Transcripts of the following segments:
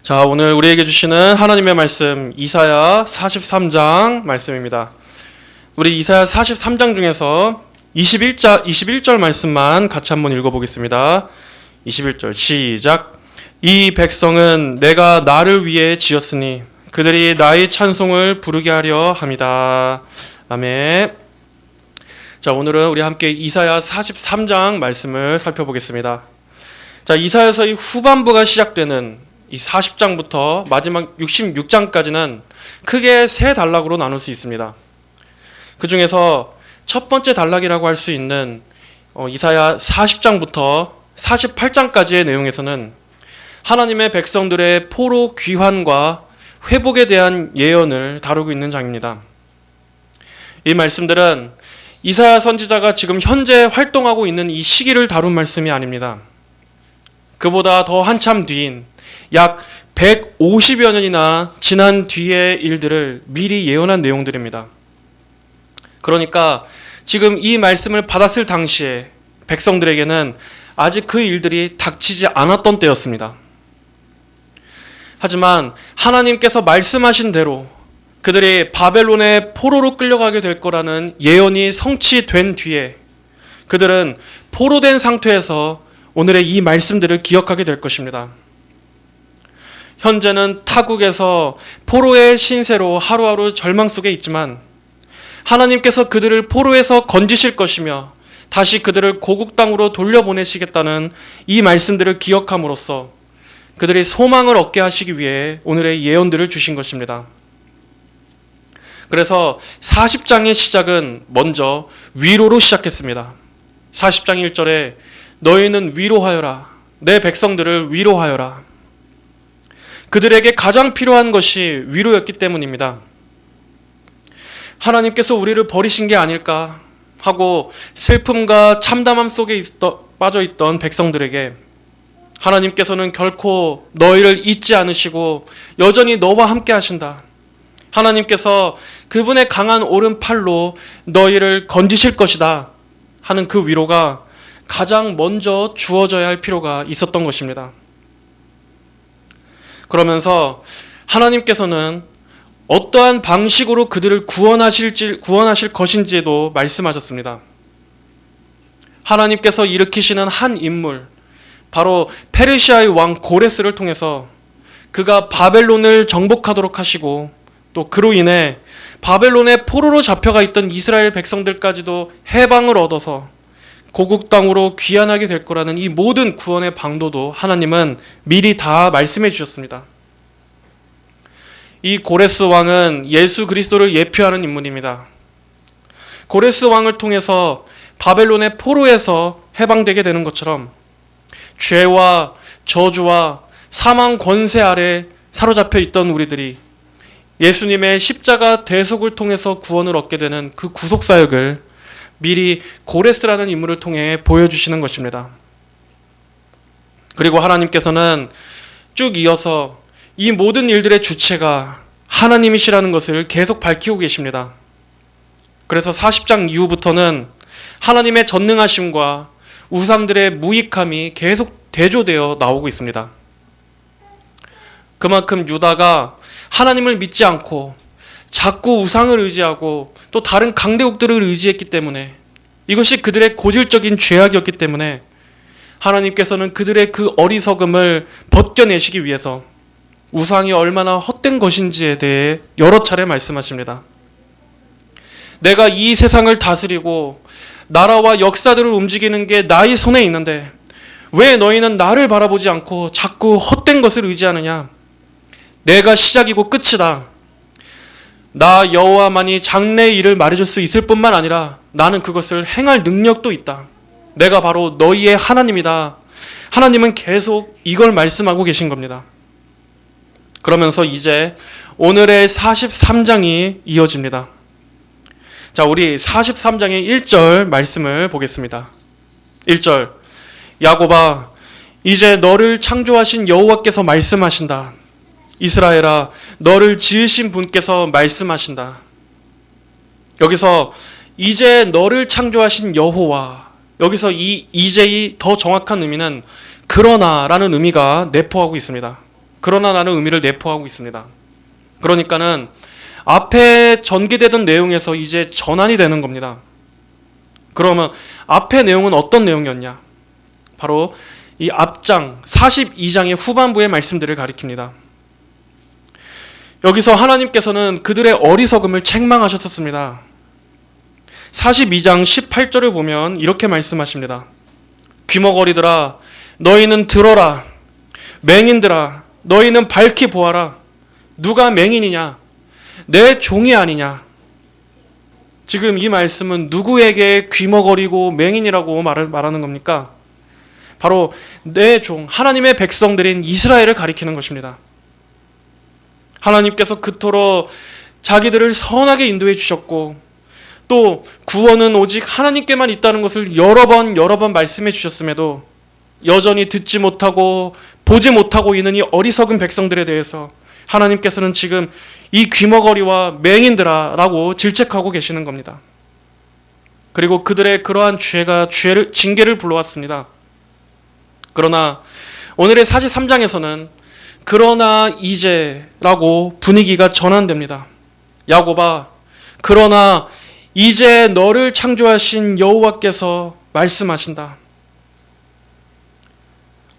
자, 오늘 우리에게 주시는 하나님의 말씀 이사야 43장 말씀입니다. 우리 이사야 43장 중에서 21절 말씀만 같이 한번 읽어보겠습니다. 21절 시작. 이 백성은 내가 나를 위해 지었으니 그들이 나의 찬송을 부르게 하려 함이다. 아멘. 자, 오늘은 우리 함께 이사야 43장 말씀을 살펴보겠습니다. 자, 이사야서의 후반부가 시작되는 이 40장부터 마지막 66장까지는 크게 세 단락으로 나눌 수 있습니다. 그 중에서 첫 번째 단락이라고 할 수 있는 이사야 40장부터 48장까지의 내용에서는 하나님의 백성들의 포로 귀환과 회복에 대한 예언을 다루고 있는 장입니다. 이 말씀들은 이사야 선지자가 지금 현재 활동하고 있는 이 시기를 다룬 말씀이 아닙니다. 그보다 더 한참 뒤인 약 150여 년이나 지난 뒤의 일들을 미리 예언한 내용들입니다. 그러니까 지금 이 말씀을 받았을 당시에 백성들에게는 아직 그 일들이 닥치지 않았던 때였습니다. 하지만 하나님께서 말씀하신 대로 그들이 바벨론의 포로로 끌려가게 될 거라는 예언이 성취된 뒤에 그들은 포로된 상태에서 오늘의 이 말씀들을 기억하게 될 것입니다. 현재는 타국에서 포로의 신세로 하루하루 절망 속에 있지만 하나님께서 그들을 포로에서 건지실 것이며 다시 그들을 고국 땅으로 돌려보내시겠다는 이 말씀들을 기억함으로써 그들이 소망을 얻게 하시기 위해 오늘의 예언들을 주신 것입니다. 그래서 40장의 시작은 먼저 위로로 시작했습니다. 40장 1절에 너희는 위로하여라. 내 백성들을 위로하여라. 그들에게 가장 필요한 것이 위로였기 때문입니다. 하나님께서 우리를 버리신 게 아닐까 하고 슬픔과 참담함 속에 빠져있던 백성들에게 하나님께서는 결코 너희를 잊지 않으시고 여전히 너와 함께 하신다. 하나님께서 그분의 강한 오른팔로 너희를 건지실 것이다 하는 그 위로가 가장 먼저 주어져야 할 필요가 있었던 것입니다. 그러면서 하나님께서는 어떠한 방식으로 그들을 구원하실 것인지도 말씀하셨습니다. 하나님께서 일으키시는 한 인물, 바로 페르시아의 왕 고레스를 통해서 그가 바벨론을 정복하도록 하시고 또 그로 인해 바벨론의 포로로 잡혀가 있던 이스라엘 백성들까지도 해방을 얻어서 고국 땅으로 귀환하게 될 거라는 이 모든 구원의 방도도 하나님은 미리 다 말씀해 주셨습니다. 이 고레스 왕은 예수 그리스도를 예표하는 인물입니다. 고레스 왕을 통해서 바벨론의 포로에서 해방되게 되는 것처럼 죄와 저주와 사망 권세 아래 사로잡혀 있던 우리들이 예수님의 십자가 대속을 통해서 구원을 얻게 되는 그 구속사역을 미리 고레스라는 인물을 통해 보여주시는 것입니다. 그리고 하나님께서는 쭉 이어서 이 모든 일들의 주체가 하나님이시라는 것을 계속 밝히고 계십니다. 그래서 40장 이후부터는 하나님의 전능하심과 우상들의 무익함이 계속 대조되어 나오고 있습니다. 그만큼 유다가 하나님을 믿지 않고 자꾸 우상을 의지하고 또 다른 강대국들을 의지했기 때문에 이것이 그들의 고질적인 죄악이었기 때문에 하나님께서는 그들의 그 어리석음을 벗겨내시기 위해서 우상이 얼마나 헛된 것인지에 대해 여러 차례 말씀하십니다. 내가 이 세상을 다스리고 나라와 역사들을 움직이는 게 나의 손에 있는데 왜 너희는 나를 바라보지 않고 자꾸 헛된 것을 의지하느냐? 내가 시작이고 끝이다. 나 여호와만이 장래의 일을 말해줄 수 있을 뿐만 아니라 나는 그것을 행할 능력도 있다. 내가 바로 너희의 하나님이다. 하나님은 계속 이걸 말씀하고 계신 겁니다. 그러면서 이제 오늘의 43장이 이어집니다. 자, 우리 43장의 1절 말씀을 보겠습니다. 1절 야곱아 이제 너를 창조하신 여호와께서 말씀하신다. 이스라엘아 너를 지으신 분께서 말씀하신다. 여기서 이제 너를 창조하신 여호와, 여기서 이 이제의 더 정확한 의미는 그러나 라는 의미가 내포하고 있습니다. 그러나 라는 의미를 내포하고 있습니다. 그러니까는 앞에 전개되던 내용에서 이제 전환이 되는 겁니다. 그러면 앞의 내용은 어떤 내용이었냐? 바로 이 앞장 42장의 후반부의 말씀들을 가리킵니다. 여기서 하나님께서는 그들의 어리석음을 책망하셨었습니다. 42장 18절을 보면 이렇게 말씀하십니다. 귀머거리들아 너희는 들어라. 맹인들아 너희는 밝히 보아라. 누가 맹인이냐? 내 종이 아니냐? 지금 이 말씀은 누구에게 귀머거리고 맹인이라고 말하는 겁니까? 바로 내 종, 하나님의 백성들인 이스라엘을 가리키는 것입니다. 하나님께서 그토록 자기들을 선하게 인도해 주셨고 또 구원은 오직 하나님께만 있다는 것을 여러 번 말씀해 주셨음에도 여전히 듣지 못하고 보지 못하고 있는 이 어리석은 백성들에 대해서 하나님께서는 지금 이 귀머거리와 맹인들아 라고 질책하고 계시는 겁니다. 그리고 그들의 그러한 징계를 불러왔습니다. 그러나 오늘의 43장에서는 그러나 이제라고 분위기가 전환됩니다. 야곱아, 그러나 이제 너를 창조하신 여호와께서 말씀하신다.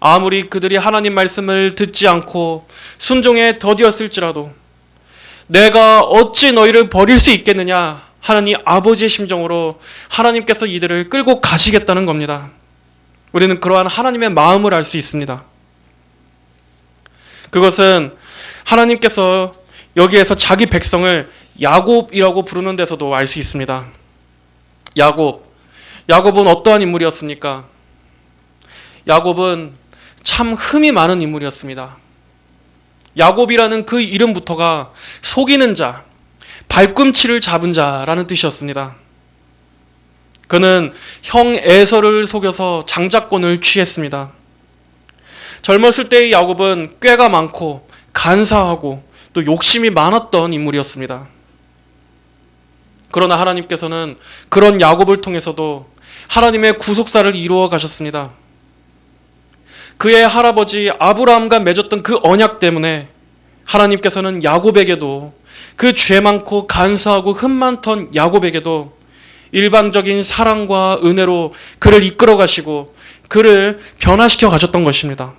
아무리 그들이 하나님 말씀을 듣지 않고 순종에 더디었을지라도 내가 어찌 너희를 버릴 수 있겠느냐 하는 이 아버지의 심정으로 하나님께서 이들을 끌고 가시겠다는 겁니다. 우리는 그러한 하나님의 마음을 알 수 있습니다. 그것은 하나님께서 여기에서 자기 백성을 야곱이라고 부르는 데서도 알 수 있습니다. 야곱은 어떠한 인물이었습니까? 야곱은 참 흠이 많은 인물이었습니다. 야곱이라는 그 이름부터가 속이는 자, 발꿈치를 잡은 자라는 뜻이었습니다. 그는 형 에서를 속여서 장자권을 취했습니다. 젊었을 때의 야곱은 꾀가 많고 간사하고 또 욕심이 많았던 인물이었습니다. 그러나 하나님께서는 그런 야곱을 통해서도 하나님의 구속사를 이루어 가셨습니다. 그의 할아버지 아브라함과 맺었던 그 언약 때문에 하나님께서는 야곱에게도 그 죄 많고 간사하고 흠 많던 야곱에게도 일방적인 사랑과 은혜로 그를 이끌어 가시고 그를 변화시켜 가셨던 것입니다.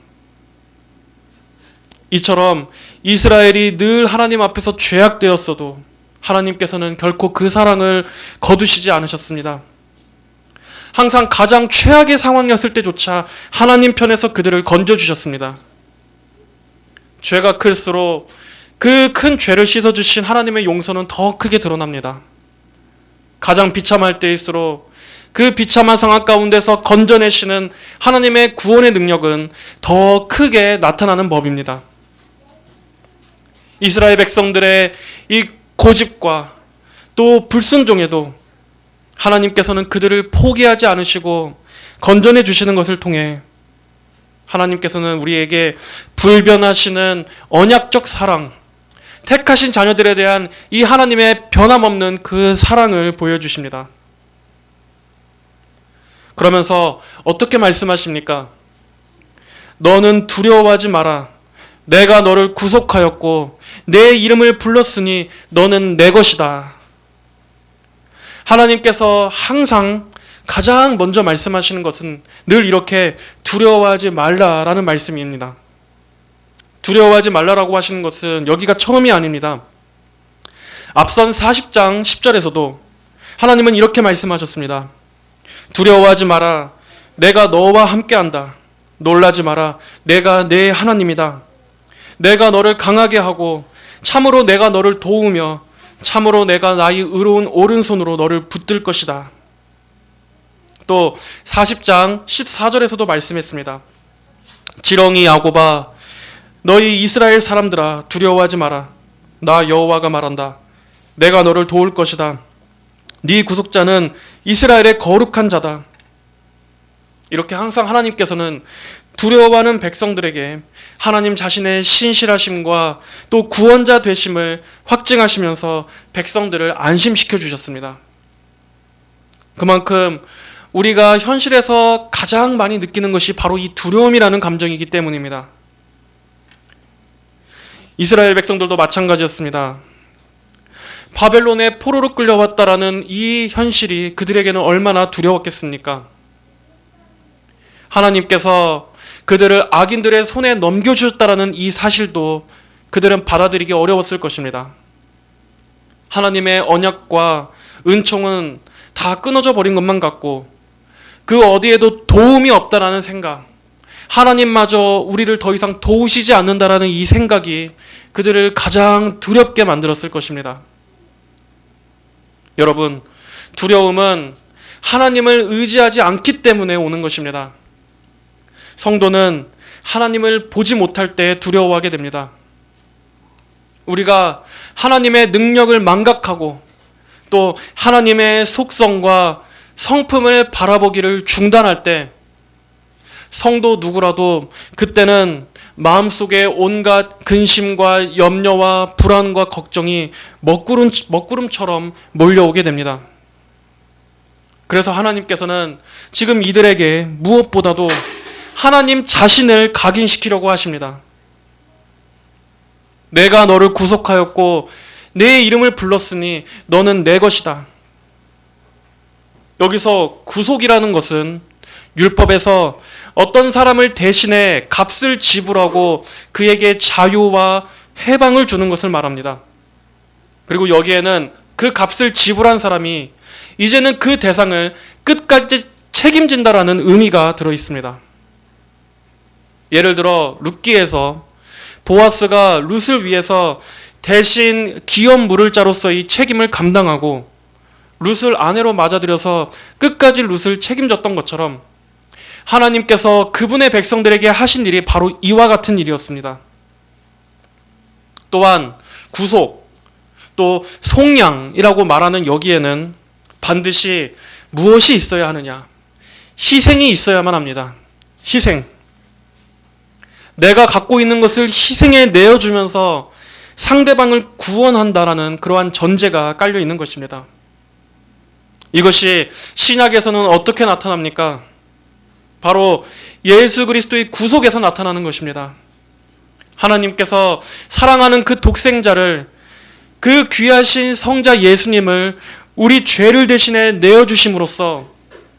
이처럼 이스라엘이 늘 하나님 앞에서 죄악되었어도 하나님께서는 결코 그 사랑을 거두시지 않으셨습니다. 항상 가장 최악의 상황이었을 때조차 하나님 편에서 그들을 건져주셨습니다. 죄가 클수록 그 큰 죄를 씻어주신 하나님의 용서는 더 크게 드러납니다. 가장 비참할 때일수록 그 비참한 상황 가운데서 건져내시는 하나님의 구원의 능력은 더 크게 나타나는 법입니다. 이스라엘 백성들의 이 고집과 또 불순종에도 하나님께서는 그들을 포기하지 않으시고 건져내 주시는 것을 통해 하나님께서는 우리에게 불변하시는 언약적 사랑, 택하신 자녀들에 대한 이 하나님의 변함없는 그 사랑을 보여주십니다. 그러면서 어떻게 말씀하십니까? 너는 두려워하지 마라. 내가 너를 구속하였고 내 이름을 불렀으니 너는 내 것이다. 하나님께서 항상 가장 먼저 말씀하시는 것은 늘 이렇게 두려워하지 말라라는 말씀입니다. 두려워하지 말라라고 하시는 것은 여기가 처음이 아닙니다. 앞선 40장 10절에서도 하나님은 이렇게 말씀하셨습니다. 두려워하지 마라. 내가 너와 함께한다. 놀라지 마라. 내가 내 하나님이다. 내가 너를 강하게 하고 참으로 내가 너를 도우며 참으로 내가 나의 의로운 오른손으로 너를 붙들 것이다. 또 40장 14절에서도 말씀했습니다. 지렁이 야곱아 너희 이스라엘 사람들아 두려워하지 마라. 나 여호와가 말한다. 내가 너를 도울 것이다. 네 구속자는 이스라엘의 거룩한 자다. 이렇게 항상 하나님께서는 두려워하는 백성들에게 하나님 자신의 신실하심과 또 구원자 되심을 확증하시면서 백성들을 안심시켜 주셨습니다. 그만큼 우리가 현실에서 가장 가장 많이 느끼는 것이 바로 이 두려움이라는 감정이기 때문입니다. 이스라엘 백성들도 마찬가지였습니다. 바벨론에 포로로 끌려왔다라는 이 현실이 그들에게는 얼마나 두려웠겠습니까? 하나님께서 그들을 악인들의 손에 넘겨주셨다라는 이 사실도 그들은 받아들이기 어려웠을 것입니다. 하나님의 언약과 은총은 다 끊어져 버린 것만 같고 그 어디에도 도움이 없다라는 생각, 하나님마저 우리를 더 이상 도우시지 않는다라는 이 생각이 그들을 가장 두렵게 만들었을 것입니다. 여러분, 두려움은 하나님을 의지하지 않기 때문에 오는 것입니다. 성도는 하나님을 보지 못할 때 두려워하게 됩니다. 우리가 하나님의 능력을 망각하고 또 하나님의 속성과 성품을 바라보기를 중단할 때 성도 누구라도 그때는 마음속에 온갖 근심과 염려와 불안과 걱정이 먹구름처럼 몰려오게 됩니다. 그래서 하나님께서는 지금 이들에게 무엇보다도 하나님 자신을 각인시키려고 하십니다. 내가 너를 구속하였고 내 이름을 불렀으니 너는 내 것이다. 여기서 구속이라는 것은 율법에서 어떤 사람을 대신해 값을 지불하고 그에게 자유와 해방을 주는 것을 말합니다. 그리고 여기에는 그 값을 지불한 사람이 이제는 그 대상을 끝까지 책임진다라는 의미가 들어 있습니다. 예를 들어 룻기에서 보아스가 룻을 위해서 대신 기업 물을 자로서 이 책임을 감당하고 룻을 아내로 맞아들여서 끝까지 룻을 책임졌던 것처럼 하나님께서 그분의 백성들에게 하신 일이 바로 이와 같은 일이었습니다. 또한 구속, 또 속량이라고 말하는 여기에는 반드시 무엇이 있어야 하느냐? 희생이 있어야만 합니다. 희생. 내가 갖고 있는 것을 희생에 내어주면서 상대방을 구원한다라는 그러한 전제가 깔려 있는 것입니다. 이것이 신약에서는 어떻게 나타납니까? 바로 예수 그리스도의 구속에서 나타나는 것입니다. 하나님께서 사랑하는 그 독생자를, 그 귀하신 성자 예수님을 우리 죄를 대신해 내어주심으로써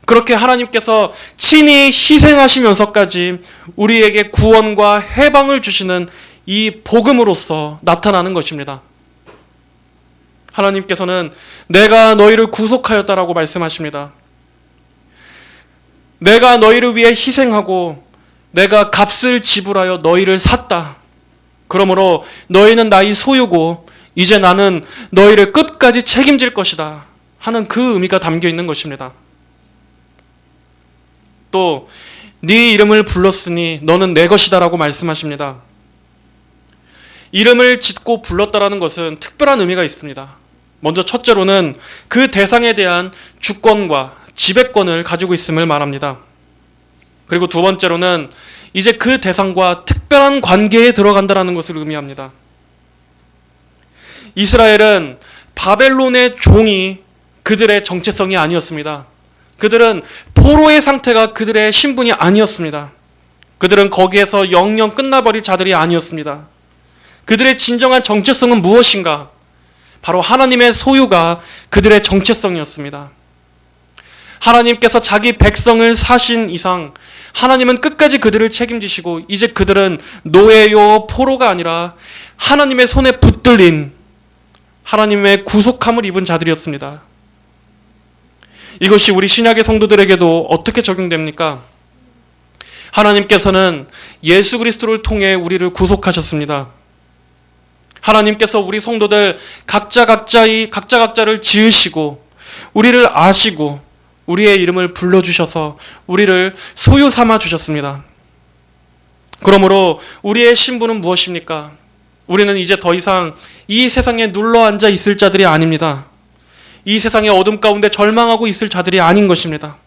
그렇게 하나님께서 친히 희생하시면서까지 우리에게 구원과 해방을 주시는 이 복음으로써 나타나는 것입니다. 하나님께서는 내가 너희를 구속하였다라고 말씀하십니다. 내가 너희를 위해 희생하고 내가 값을 지불하여 너희를 샀다. 그러므로 너희는 나의 소유고 이제 나는 너희를 끝까지 책임질 것이다 하는 그 의미가 담겨 있는 것입니다. 또 네 이름을 불렀으니 너는 내 것이다 라고 말씀하십니다. 이름을 짓고 불렀다라는 것은 특별한 의미가 있습니다. 먼저 첫째로는 그 대상에 대한 주권과 지배권을 가지고 있음을 말합니다. 그리고 두 번째로는 이제 그 대상과 특별한 관계에 들어간다는 것을 의미합니다. 이스라엘은 바벨론의 종이 그들의 정체성이 아니었습니다. 그들은 포로의 상태가 그들의 신분이 아니었습니다. 그들은 거기에서 영영 끝나버릴 자들이 아니었습니다. 그들의 진정한 정체성은 무엇인가? 바로 하나님의 소유가 그들의 정체성이었습니다. 하나님께서 자기 백성을 사신 이상 하나님은 끝까지 그들을 책임지시고 이제 그들은 노예요 포로가 아니라 하나님의 손에 붙들린 하나님의 구속함을 입은 자들이었습니다. 이것이 우리 신약의 성도들에게도 어떻게 적용됩니까? 하나님께서는 예수 그리스도를 통해 우리를 구속하셨습니다. 하나님께서 우리 성도들 각자를 지으시고 우리를 아시고 우리의 이름을 불러주셔서 우리를 소유 삼아 주셨습니다. 그러므로 우리의 신분은 무엇입니까? 우리는 이제 더 이상 이 세상에 눌러 앉아 있을 자들이 아닙니다. 이 세상의 어둠 가운데 절망하고 있을 자들이 아닌 것입니다.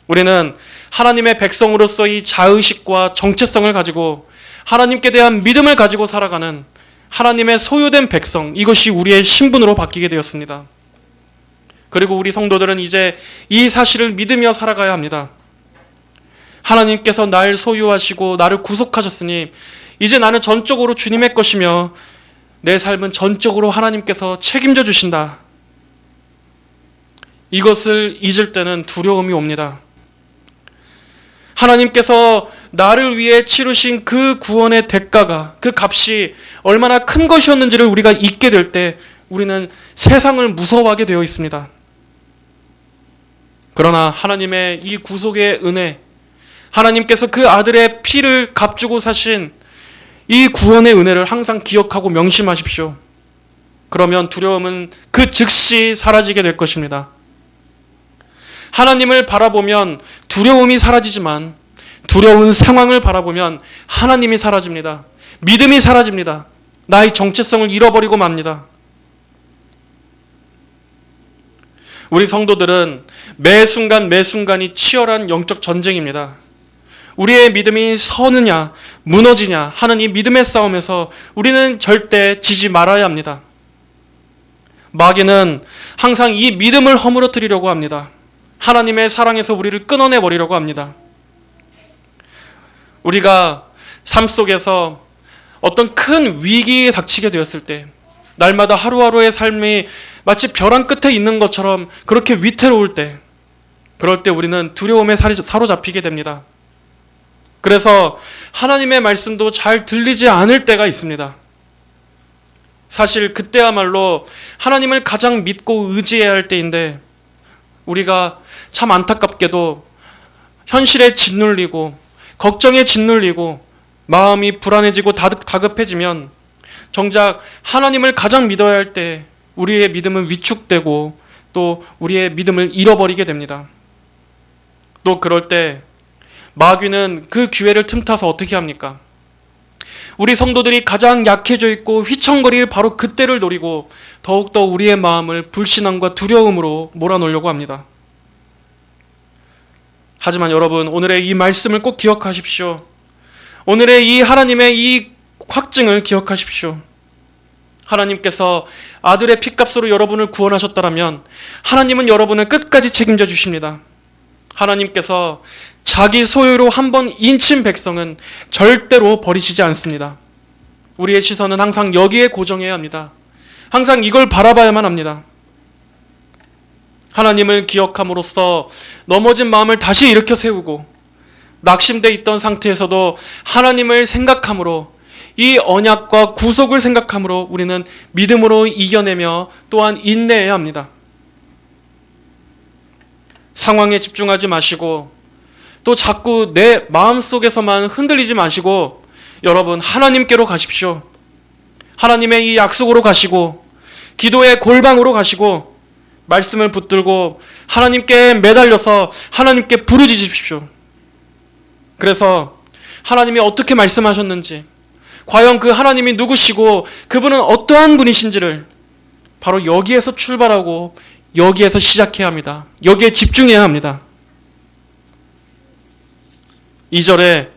우리는 하나님의 백성으로서의 자의식과 정체성을 가지고 하나님께 대한 믿음을 가지고 살아가는 하나님의 소유된 백성, 이것이 우리의 신분으로 바뀌게 되었습니다. 그리고 우리 성도들은 이제 이 사실을 믿으며 살아가야 합니다. 하나님께서 나를 소유하시고 나를 구속하셨으니 이제 나는 전적으로 주님의 것이며 내 삶은 전적으로 하나님께서 책임져 주신다. 이것을 잊을 때는 두려움이 옵니다. 하나님께서 나를 위해 치르신 그 구원의 대가가, 그 값이 얼마나 큰 것이었는지를 우리가 잊게 될 때 우리는 세상을 무서워하게 되어 있습니다. 그러나 하나님의 이 구속의 은혜, 하나님께서 그 아들의 피를 값주고 사신 이 구원의 은혜를 항상 기억하고 명심하십시오. 그러면 두려움은 그 즉시 사라지게 될 것입니다. 하나님을 바라보면 두려움이 사라지지만 두려운 상황을 바라보면 하나님이 사라집니다. 믿음이 사라집니다. 나의 정체성을 잃어버리고 맙니다. 우리 성도들은 매 순간 매 순간이 치열한 영적 전쟁입니다. 우리의 믿음이 서느냐 무너지냐 하는 이 믿음의 싸움에서 우리는 절대 지지 말아야 합니다. 마귀는 항상 이 믿음을 허물어뜨리려고 합니다. 하나님의 사랑에서 우리를 끊어내 버리려고 합니다. 우리가 삶 속에서 어떤 큰 위기에 닥치게 되었을 때, 날마다 하루하루의 삶이 마치 벼랑 끝에 있는 것처럼 그렇게 위태로울 때, 그럴 때 우리는 두려움에 사로잡히게 됩니다. 그래서 하나님의 말씀도 잘 들리지 않을 때가 있습니다. 사실 그때야말로 하나님을 가장 믿고 의지해야 할 때인데, 우리가 참 안타깝게도 현실에 짓눌리고 걱정에 짓눌리고 마음이 불안해지고 다급해지면 정작 하나님을 가장 믿어야 할 때 우리의 믿음은 위축되고 또 우리의 믿음을 잃어버리게 됩니다. 또 그럴 때 마귀는 그 기회를 틈타서 어떻게 합니까? 우리 성도들이 가장 약해져 있고 휘청거릴 바로 그때를 노리고 더욱더 우리의 마음을 불신앙과 두려움으로 몰아넣으려고 합니다. 하지만 여러분, 오늘의 이 말씀을 꼭 기억하십시오. 오늘의 이 하나님의 이 확증을 기억하십시오. 하나님께서 아들의 피값으로 여러분을 구원하셨다면 하나님은 여러분을 끝까지 책임져 주십니다. 하나님께서 자기 소유로 한번 인친 백성은 절대로 버리시지 않습니다. 우리의 시선은 항상 여기에 고정해야 합니다. 항상 이걸 바라봐야만 합니다. 하나님을 기억함으로써 넘어진 마음을 다시 일으켜 세우고 낙심돼 있던 상태에서도 하나님을 생각함으로, 이 언약과 구속을 생각함으로 우리는 믿음으로 이겨내며 또한 인내해야 합니다. 상황에 집중하지 마시고 또 자꾸 내 마음속에서만 흔들리지 마시고 여러분, 하나님께로 가십시오. 하나님의 이 약속으로 가시고 기도의 골방으로 가시고 말씀을 붙들고 하나님께 매달려서 하나님께 부르짖으십시오. 그래서 하나님이 어떻게 말씀하셨는지, 과연 그 하나님이 누구시고 그분은 어떠한 분이신지를 바로 여기에서 출발하고 여기에서 시작해야 합니다. 여기에 집중해야 합니다. 2절에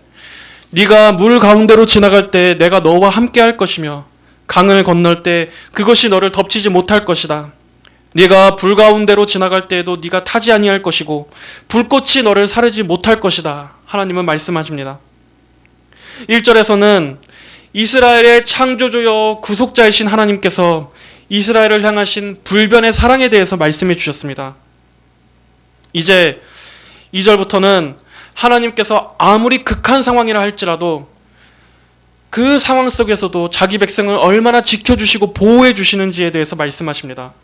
네가 물 가운데로 지나갈 때 내가 너와 함께 할 것이며 강을 건널 때 그것이 너를 덮치지 못할 것이다. 네가 불 가운데로 지나갈 때에도 네가 타지 아니할 것이고 불꽃이 너를 사르지 못할 것이다. 하나님은 말씀하십니다. 1절에서는 이스라엘의 창조주여 구속자이신 하나님께서 이스라엘을 향하신 불변의 사랑에 대해서 말씀해 주셨습니다. 이제 2절부터는 하나님께서 아무리 극한 상황이라 할지라도 그 상황 속에서도 자기 백성을 얼마나 지켜주시고 보호해 주시는지에 대해서 말씀하십니다.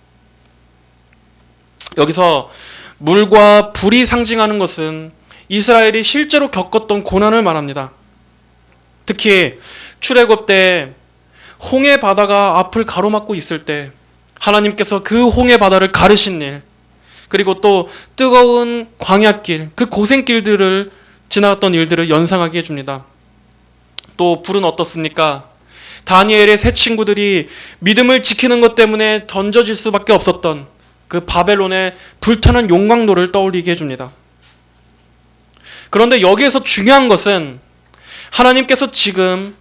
여기서 물과 불이 상징하는 것은 이스라엘이 실제로 겪었던 고난을 말합니다. 특히 출애굽 때 홍해 바다가 앞을 가로막고 있을 때 하나님께서 그 홍해 바다를 가르신 일, 그리고 또 뜨거운 광야길, 그 고생길들을 지나갔던 일들을 연상하게 해줍니다. 또 불은 어떻습니까? 다니엘의 세 친구들이 믿음을 지키는 것 때문에 던져질 수밖에 없었던 그 바벨론의 불타는 용광로를 떠올리게 해줍니다. 그런데 여기에서 중요한 것은 하나님께서 지금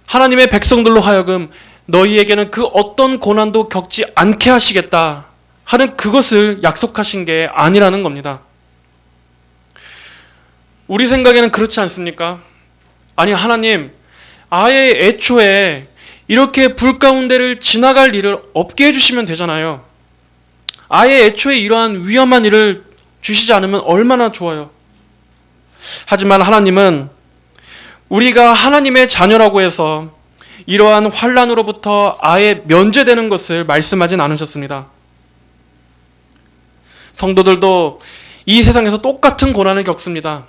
하나님의 백성들로 하여금 너희에게는 그 어떤 고난도 겪지 않게 하시겠다 하는 그것을 약속하신 게 아니라는 겁니다. 우리 생각에는 그렇지 않습니까? 아니, 하나님, 아예 애초에 이렇게 불 가운데를 지나갈 일을 없게 해주시면 되잖아요. 아예 애초에 이러한 위험한 일을 주시지 않으면 얼마나 좋아요. 하지만 하나님은 우리가 하나님의 자녀라고 해서 이러한 환난으로부터 아예 면제되는 것을 말씀하진 않으셨습니다. 성도들도 이 세상에서 똑같은 고난을 겪습니다.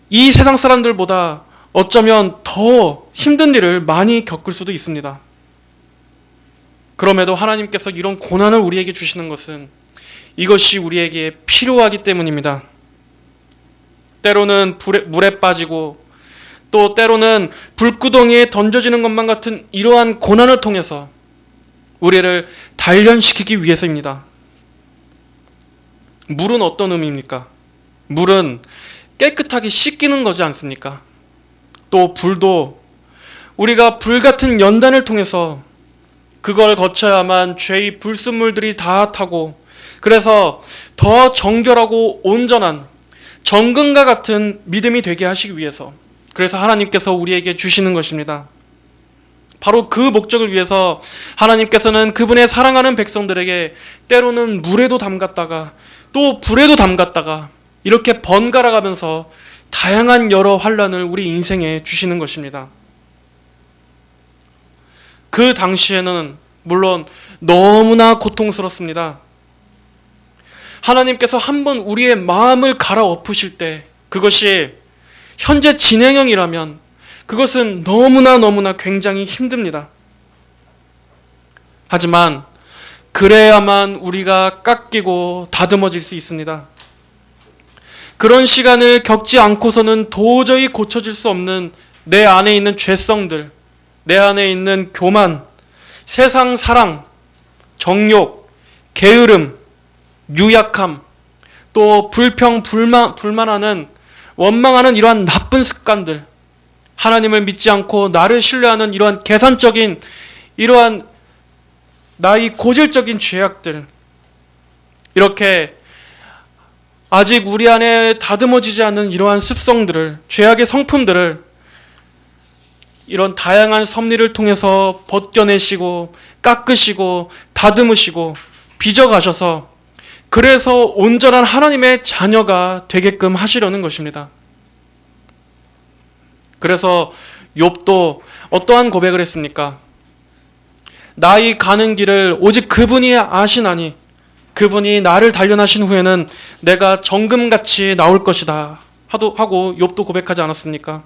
이 세상 사람들보다 어쩌면 더 힘든 일을 많이 겪을 수도 있습니다. 그럼에도 하나님께서 이런 고난을 우리에게 주시는 것은 이것이 우리에게 필요하기 때문입니다. 때로는 물에 빠지고 또 때로는 불구덩이에 던져지는 것만 같은 이러한 고난을 통해서 우리를 단련시키기 위해서입니다. 물은 어떤 의미입니까? 물은 깨끗하게 씻기는 거지 않습니까? 또 불도 우리가 불 같은 연단을 통해서 그걸 거쳐야만 죄의 불순물들이 다 타고 그래서 더 정결하고 온전한 정금과 같은 믿음이 되게 하시기 위해서 그래서 하나님께서 우리에게 주시는 것입니다. 바로 그 목적을 위해서 하나님께서는 그분의 사랑하는 백성들에게 때로는 물에도 담갔다가 또 불에도 담갔다가 이렇게 번갈아 가면서 다양한 여러 환난을 우리 인생에 주시는 것입니다. 그 당시에는 물론 너무나 고통스럽습니다. 하나님께서 한번 우리의 마음을 갈아엎으실 때 그것이 현재 진행형이라면 그것은 너무나 굉장히 힘듭니다. 하지만 그래야만 우리가 깎이고 다듬어질 수 있습니다. 그런 시간을 겪지 않고서는 도저히 고쳐질 수 없는 내 안에 있는 죄성들, 내 안에 있는 교만, 세상 사랑, 정욕, 게으름, 유약함, 또 불평, 불만하는 원망하는 이러한 나쁜 습관들, 하나님을 믿지 않고 나를 신뢰하는 이러한 계산적인 이러한 나의 고질적인 죄악들, 이렇게 아직 우리 안에 다듬어지지 않은 이러한 습성들을, 죄악의 성품들을 이런 다양한 섭리를 통해서 벗겨내시고 깎으시고 다듬으시고 빚어가셔서 그래서 온전한 하나님의 자녀가 되게끔 하시려는 것입니다. 그래서 욥도 어떠한 고백을 했습니까? 나의 가는 길을 오직 그분이 아시나니 그분이 나를 단련하신 후에는 내가 정금같이 나올 것이다 하고 욥도 고백하지 않았습니까?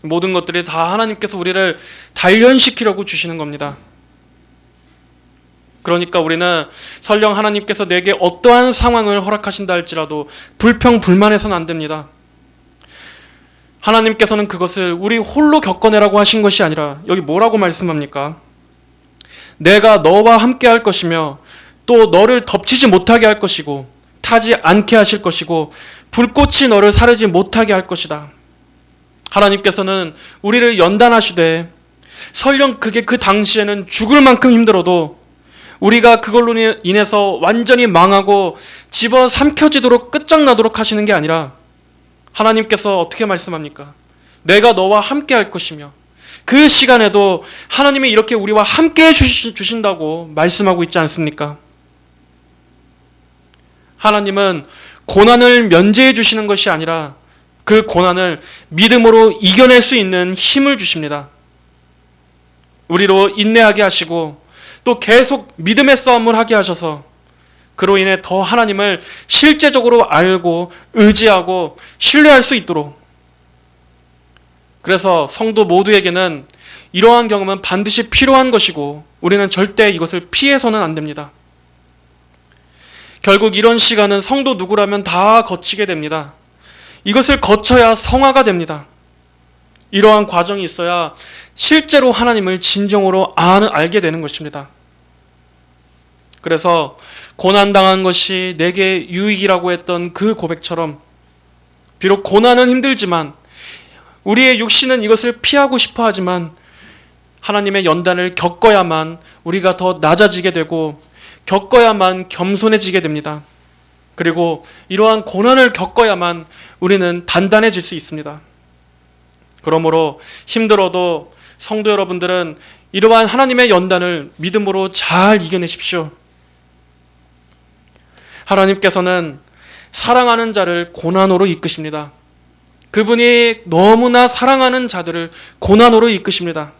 모든 것들이 다 하나님께서 우리를 단련시키려고 주시는 겁니다. 그러니까 우리는 설령 하나님께서 내게 어떠한 상황을 허락하신다 할지라도 불평불만해서는 안 됩니다. 하나님께서는 그것을 우리 홀로 겪어내라고 하신 것이 아니라 여기 뭐라고 말씀합니까? 내가 너와 함께 할 것이며 또 너를 덮치지 못하게 할 것이고 타지 않게 하실 것이고 불꽃이 너를 사르지 못하게 할 것이다. 하나님께서는 우리를 연단하시되 설령 그게 그 당시에는 죽을 만큼 힘들어도 우리가 그걸로 인해서 완전히 망하고 집어삼켜지도록 끝장나도록 하시는 게 아니라 하나님께서 어떻게 말씀합니까? 내가 너와 함께 할 것이며 그 시간에도 하나님이 이렇게 우리와 함께 주신다고 말씀하고 있지 않습니까? 하나님은 고난을 면제해 주시는 것이 아니라 그 고난을 믿음으로 이겨낼 수 있는 힘을 주십니다. 우리로 인내하게 하시고 또 계속 믿음의 싸움을 하게 하셔서 그로 인해 더 하나님을 실제적으로 알고 의지하고 신뢰할 수 있도록, 그래서 성도 모두에게는 이러한 경험은 반드시 필요한 것이고 우리는 절대 이것을 피해서는 안 됩니다. 결국 이런 시간은 성도 누구라면 다 거치게 됩니다. 이것을 거쳐야 성화가 됩니다. 이러한 과정이 있어야 실제로 하나님을 진정으로 알게 되는 것입니다. 그래서 고난당한 것이 내게 유익이라고 했던 그 고백처럼 비록 고난은 힘들지만 우리의 육신은 이것을 피하고 싶어 하지만 하나님의 연단을 겪어야만 우리가 더 낮아지게 되고 겪어야만 겸손해지게 됩니다. 그리고 이러한 고난을 겪어야만 우리는 단단해질 수 있습니다. 그러므로 힘들어도 성도 여러분들은 이러한 하나님의 연단을 믿음으로 잘 이겨내십시오. 하나님께서는 사랑하는 자를 고난으로 이끄십니다. 그분이 너무나 사랑하는 자들을 고난으로 이끄십니다.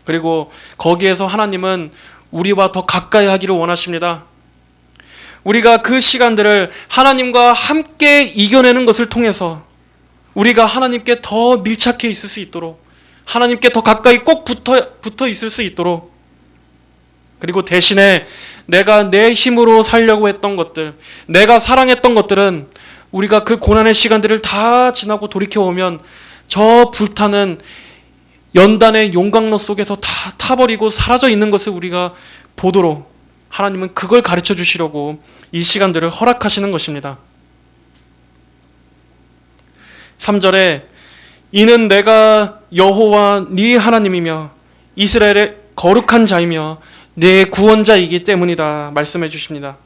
그리고 거기에서 하나님은 우리와 더 가까이 하기를 원하십니다. 우리가 그 시간들을 하나님과 함께 이겨내는 것을 통해서 우리가 하나님께 더 밀착해 있을 수 있도록, 하나님께 더 가까이 꼭 붙어 있을 수 있도록, 그리고 대신에 내가 내 힘으로 살려고 했던 것들, 내가 사랑했던 것들은 우리가 그 고난의 시간들을 다 지나고 돌이켜보면 저 불타는 연단의 용광로 속에서 다 타버리고 사라져 있는 것을 우리가 보도록 하나님은 그걸 가르쳐 주시려고 이 시간들을 허락하시는 것입니다. 3절에 이는 내가 여호와 네 하나님이며 이스라엘의 거룩한 자이며 내 구원자이기 때문이다 말씀해 주십니다.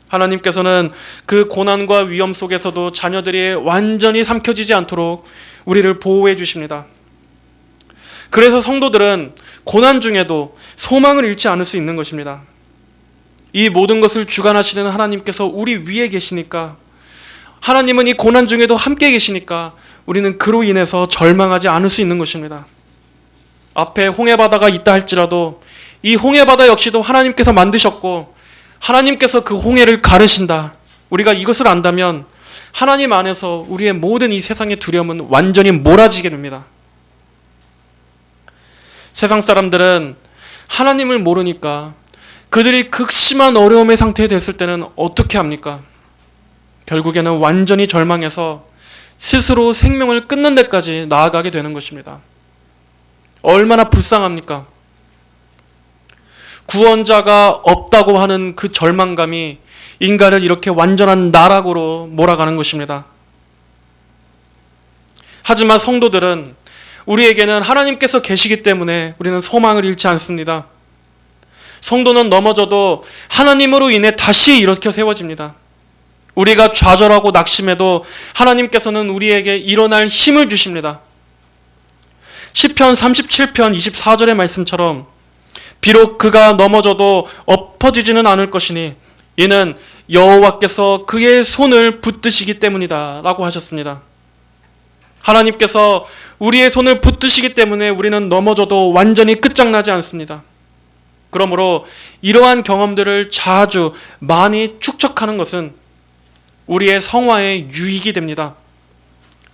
하나님께서는 그 고난과 위험 속에서도 자녀들이 완전히 삼켜지지 않도록 우리를 보호해 주십니다. 그래서 성도들은 고난 중에도 소망을 잃지 않을 수 있는 것입니다. 이 모든 것을 주관하시는 하나님께서 우리 위에 계시니까, 하나님은 이 고난 중에도 함께 계시니까 우리는 그로 인해서 절망하지 않을 수 있는 것입니다. 앞에 홍해바다가 있다 할지라도 이 홍해바다 역시도 하나님께서 만드셨고 하나님께서 그 홍해를 가르신다. 우리가 이것을 안다면 하나님 안에서 우리의 모든 이 세상의 두려움은 완전히 몰아지게 됩니다. 세상 사람들은 하나님을 모르니까 그들이 극심한 어려움의 상태에 됐을 때는 어떻게 합니까? 결국에는 완전히 절망해서 스스로 생명을 끊는 데까지 나아가게 되는 것입니다. 얼마나 불쌍합니까? 구원자가 없다고 하는 그 절망감이 인간을 이렇게 완전한 나락으로 몰아가는 것입니다. 하지만 성도들은 우리에게는 하나님께서 계시기 때문에 우리는 소망을 잃지 않습니다. 성도는 넘어져도 하나님으로 인해 다시 일으켜 세워집니다. 우리가 좌절하고 낙심해도 하나님께서는 우리에게 일어날 힘을 주십니다. 시편 37편 24절의 말씀처럼 비록 그가 넘어져도 엎어지지는 않을 것이니 이는 여호와께서 그의 손을 붙드시기 때문이다 라고 하셨습니다. 하나님께서 우리의 손을 붙드시기 때문에 우리는 넘어져도 완전히 끝장나지 않습니다. 그러므로 이러한 경험들을 자주 많이 축적하는 것은 우리의 성화에 유익이 됩니다.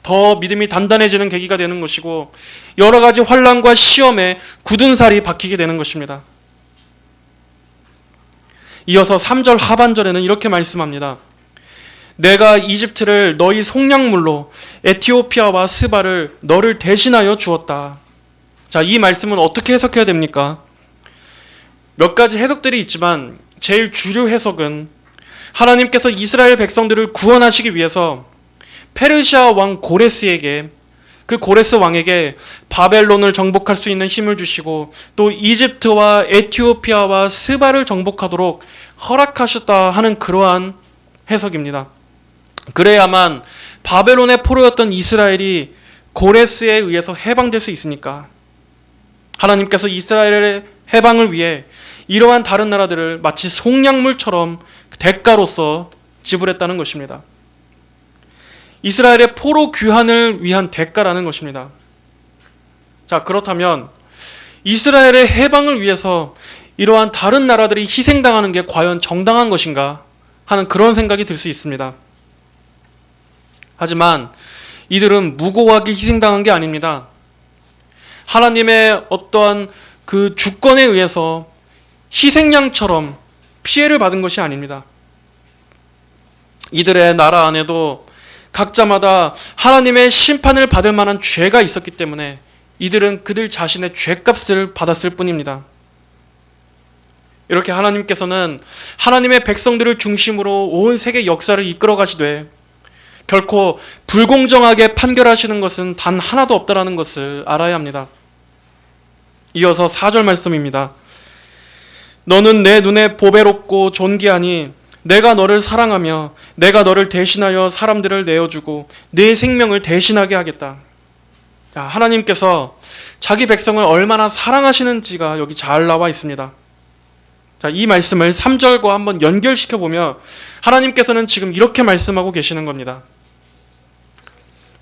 더 믿음이 단단해지는 계기가 되는 것이고 여러 가지 환난과 시험에 굳은 살이 박히게 되는 것입니다. 이어서 3절 하반절에는 이렇게 말씀합니다. 내가 이집트를 너희 속량물로 에티오피아와 스바를 너를 대신하여 주었다. 자, 이 말씀은 어떻게 해석해야 됩니까? 몇 가지 해석들이 있지만 제일 주류 해석은 하나님께서 이스라엘 백성들을 구원하시기 위해서 페르시아 왕 고레스에게, 그 고레스 왕에게 바벨론을 정복할 수 있는 힘을 주시고 또 이집트와 에티오피아와 스바를 정복하도록 허락하셨다 하는 그러한 해석입니다. 그래야만 바벨론의 포로였던 이스라엘이 고레스에 의해서 해방될 수 있으니까 하나님께서 이스라엘의 해방을 위해 이러한 다른 나라들을 마치 속량물처럼 대가로서 지불했다는 것입니다. 이스라엘의 포로 귀환을 위한 대가라는 것입니다. 자, 그렇다면 이스라엘의 해방을 위해서 이러한 다른 나라들이 희생당하는 게 과연 정당한 것인가 하는 그런 생각이 들 수 있습니다. 하지만 이들은 무고하게 희생당한 게 아닙니다. 하나님의 어떠한 그 주권에 의해서 희생양처럼 피해를 받은 것이 아닙니다. 이들의 나라 안에도 각자마다 하나님의 심판을 받을 만한 죄가 있었기 때문에 이들은 그들 자신의 죄값을 받았을 뿐입니다. 이렇게 하나님께서는 하나님의 백성들을 중심으로 온 세계 역사를 이끌어 가시되 결코 불공정하게 판결하시는 것은 단 하나도 없다라는 것을 알아야 합니다. 이어서 4절 말씀입니다. 너는 내 눈에 보배롭고 존귀하니 내가 너를 사랑하며 내가 너를 대신하여 사람들을 내어주고 내 생명을 대신하게 하겠다. 하나님께서 자기 백성을 얼마나 사랑하시는지가 여기 잘 나와 있습니다. 자, 이 말씀을 3절과 한번 연결시켜 보면 하나님께서는 지금 이렇게 말씀하고 계시는 겁니다.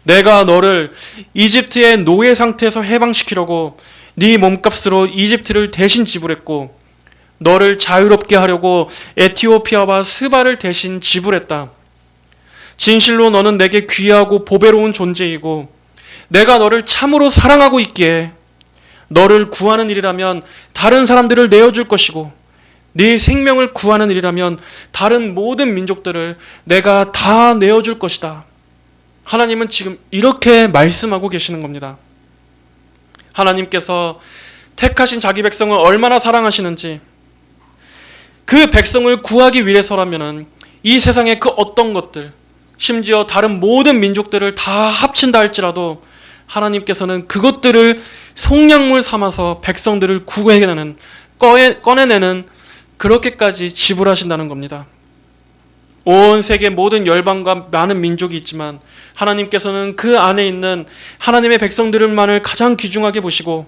내가 너를 이집트의 노예 상태에서 해방시키려고 네 몸값으로 이집트를 대신 지불했고 너를 자유롭게 하려고 에티오피아와 스바를 대신 지불했다. 진실로 너는 내게 귀하고 보배로운 존재이고 내가 너를 참으로 사랑하고 있기에 너를 구하는 일이라면 다른 사람들을 내어줄 것이고 네 생명을 구하는 일이라면 다른 모든 민족들을 내가 다 내어줄 것이다. 하나님은 지금 이렇게 말씀하고 계시는 겁니다. 하나님께서 택하신 자기 백성을 얼마나 사랑하시는지, 그 백성을 구하기 위해서라면 이 세상의 그 어떤 것들, 심지어 다른 모든 민족들을 다 합친다 할지라도 하나님께서는 그것들을 속량물 삼아서 백성들을 구해내는, 꺼내내는 그렇게까지 지불하신다는 겁니다. 온 세계 모든 열방과 많은 민족이 있지만 하나님께서는 그 안에 있는 하나님의 백성들만을 가장 귀중하게 보시고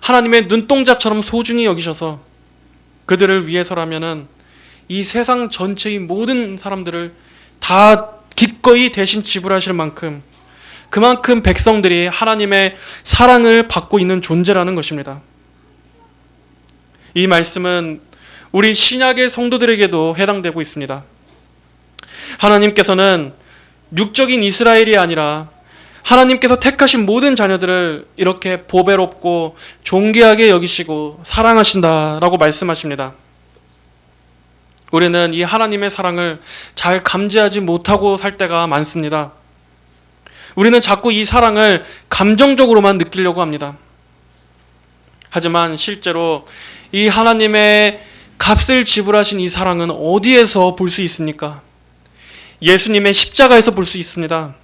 하나님의 눈동자처럼 소중히 여기셔서 그들을 위해서라면은 이 세상 전체의 모든 사람들을 다 기꺼이 대신 지불하실 만큼, 그만큼 백성들이 하나님의 사랑을 받고 있는 존재라는 것입니다. 이 말씀은 우리 신약의 성도들에게도 해당되고 있습니다. 하나님께서는 육적인 이스라엘이 아니라 하나님께서 택하신 모든 자녀들을 이렇게 보배롭고 존귀하게 여기시고 사랑하신다라고 말씀하십니다. 우리는 이 하나님의 사랑을 잘 감지하지 못하고 살 때가 많습니다. 우리는 자꾸 이 사랑을 감정적으로만 느끼려고 합니다. 하지만 실제로 이 하나님의 값을 지불하신 이 사랑은 어디에서 볼 수 있습니까? 예수님의 십자가에서 볼 수 있습니다.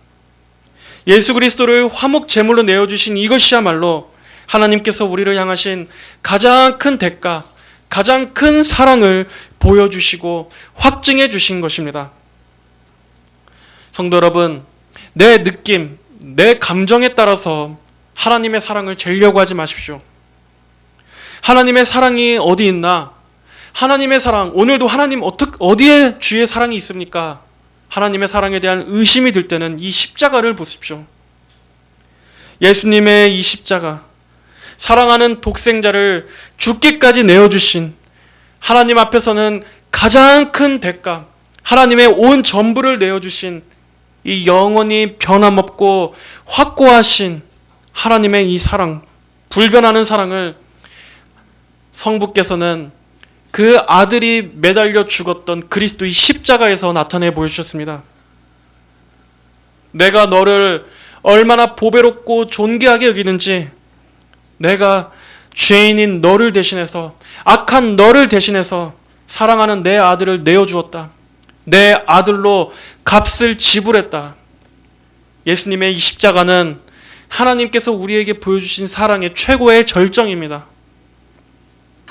예수 그리스도를 화목 제물로 내어주신 이것이야말로 하나님께서 우리를 향하신 가장 큰 대가, 가장 큰 사랑을 보여주시고 확증해 주신 것입니다. 성도 여러분, 내 느낌, 내 감정에 따라서 하나님의 사랑을 재려고 하지 마십시오. 하나님의 사랑이 어디 있나? 하나님의 사랑, 오늘도 하나님 어디에 주의 사랑이 있습니까? 하나님의 사랑에 대한 의심이 들 때는 이 십자가를 보십시오. 예수님의 이 십자가, 사랑하는 독생자를 죽기까지 내어주신 하나님 앞에서는 가장 큰 대가, 하나님의 온 전부를 내어주신 이 영원히 변함없고 확고하신 하나님의 이 사랑, 불변하는 사랑을 성부께서는 그 아들이 매달려 죽었던 그리스도의 십자가에서 나타내 보여주셨습니다. 내가 너를 얼마나 보배롭고 존귀하게 여기는지, 내가 죄인인 너를 대신해서, 악한 너를 대신해서 사랑하는 내 아들을 내어주었다. 내 아들로 값을 지불했다. 예수님의 이 십자가는 하나님께서 우리에게 보여주신 사랑의 최고의 절정입니다.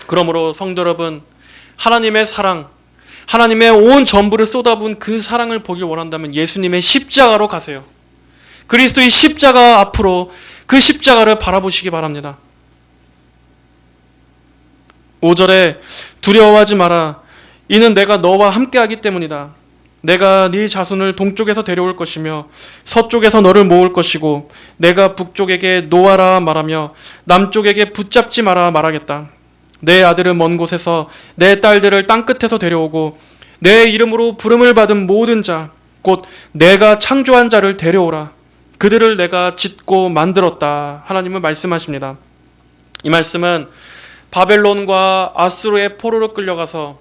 그러므로 성도 여러분, 하나님의 사랑, 하나님의 온 전부를 쏟아부은 그 사랑을 보길 원한다면 예수님의 십자가로 가세요. 그리스도의 십자가 앞으로 그 십자가를 바라보시기 바랍니다. 5절에 두려워하지 마라. 이는 내가 너와 함께하기 때문이다. 내가 네 자손을 동쪽에서 데려올 것이며 서쪽에서 너를 모을 것이고 내가 북쪽에게 놓아라 말하며 남쪽에게 붙잡지 마라 말하겠다. 내 아들은 먼 곳에서 내 딸들을 땅끝에서 데려오고 내 이름으로 부름을 받은 모든 자 곧 내가 창조한 자를 데려오라. 그들을 내가 짓고 만들었다. 하나님은 말씀하십니다. 이 말씀은 바벨론과 아수르의 포로로 끌려가서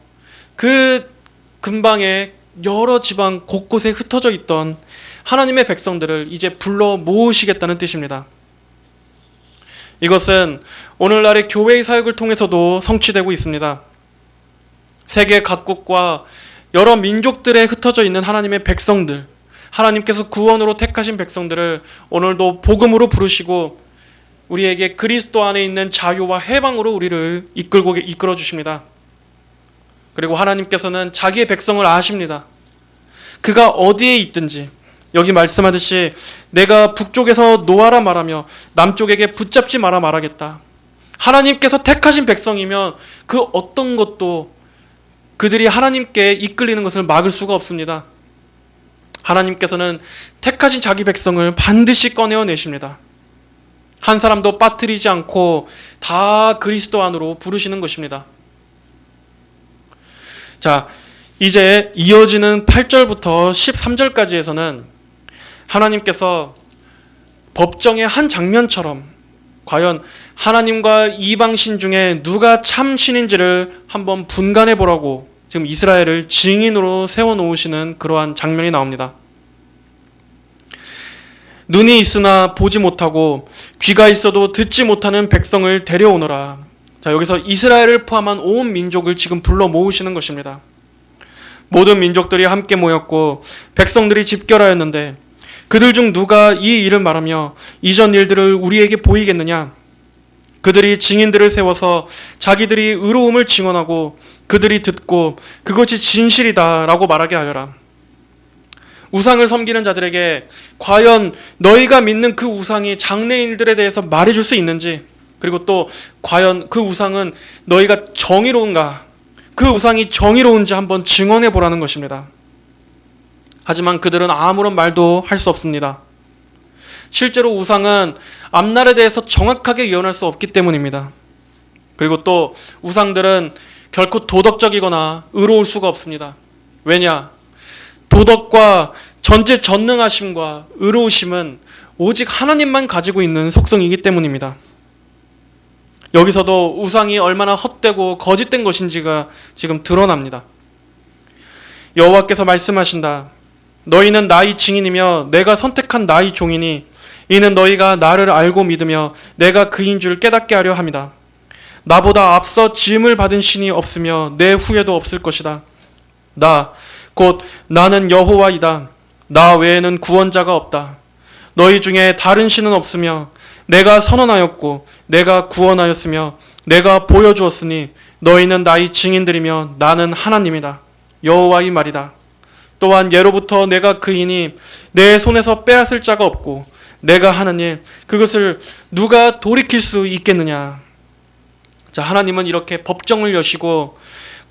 그 근방에 여러 지방 곳곳에 흩어져 있던 하나님의 백성들을 이제 불러 모으시겠다는 뜻입니다. 이것은 오늘날의 교회의 사역을 통해서도 성취되고 있습니다. 세계 각국과 여러 민족들에 흩어져 있는 하나님의 백성들, 하나님께서 구원으로 택하신 백성들을 오늘도 복음으로 부르시고 우리에게 그리스도 안에 있는 자유와 해방으로 우리를 이끌어 주십니다. 그리고 하나님께서는 자기의 백성을 아십니다. 그가 어디에 있든지, 여기 말씀하듯이 내가 북쪽에서 놓아라 말하며 남쪽에게 붙잡지 마라 말하겠다. 하나님께서 택하신 백성이면 그 어떤 것도 그들이 하나님께 이끌리는 것을 막을 수가 없습니다. 하나님께서는 택하신 자기 백성을 반드시 꺼내어내십니다. 한 사람도 빠뜨리지 않고 다 그리스도 안으로 부르시는 것입니다. 자, 이제 이어지는 8절부터 13절까지에서는 하나님께서 법정의 한 장면처럼 과연 하나님과 이방신 중에 누가 참 신인지를 한번 분간해 보라고 지금 이스라엘을 증인으로 세워놓으시는 그러한 장면이 나옵니다. 눈이 있으나 보지 못하고 귀가 있어도 듣지 못하는 백성을 데려오너라. 자, 여기서 이스라엘을 포함한 온 민족을 지금 불러 모으시는 것입니다. 모든 민족들이 함께 모였고 백성들이 집결하였는데 그들 중 누가 이 일을 말하며 이전 일들을 우리에게 보이겠느냐? 그들이 증인들을 세워서 자기들이 의로움을 증언하고 그들이 듣고 그것이 진실이다 라고 말하게 하여라. 우상을 섬기는 자들에게 과연 너희가 믿는 그 우상이 장래일들에 대해서 말해줄 수 있는지, 그리고 또 과연 그 우상은 너희가 정의로운가, 그 우상이 정의로운지 한번 증언해 보라는 것입니다. 하지만 그들은 아무런 말도 할 수 없습니다. 실제로 우상은 앞날에 대해서 정확하게 예언할 수 없기 때문입니다. 그리고 또 우상들은 결코 도덕적이거나 의로울 수가 없습니다. 왜냐? 도덕과 전지전능하심과 의로우심은 오직 하나님만 가지고 있는 속성이기 때문입니다. 여기서도 우상이 얼마나 헛되고 거짓된 것인지가 지금 드러납니다. 여호와께서 말씀하신다. 너희는 나의 증인이며 내가 선택한 나의 종이니 이는 너희가 나를 알고 믿으며 내가 그인 줄 깨닫게 하려 함이다. 나보다 앞서 지음을 받은 신이 없으며 내 후에도 없을 것이다. 나 곧 나는 여호와이다. 나 외에는 구원자가 없다. 너희 중에 다른 신은 없으며 내가 선언하였고 내가 구원하였으며 내가 보여주었으니 너희는 나의 증인들이며 나는 하나님이다. 여호와의 말이다. 또한 예로부터 내가 그이니 내 손에서 빼앗을 자가 없고 내가 하는 일 그것을 누가 돌이킬 수 있겠느냐. 자, 하나님은 이렇게 법정을 여시고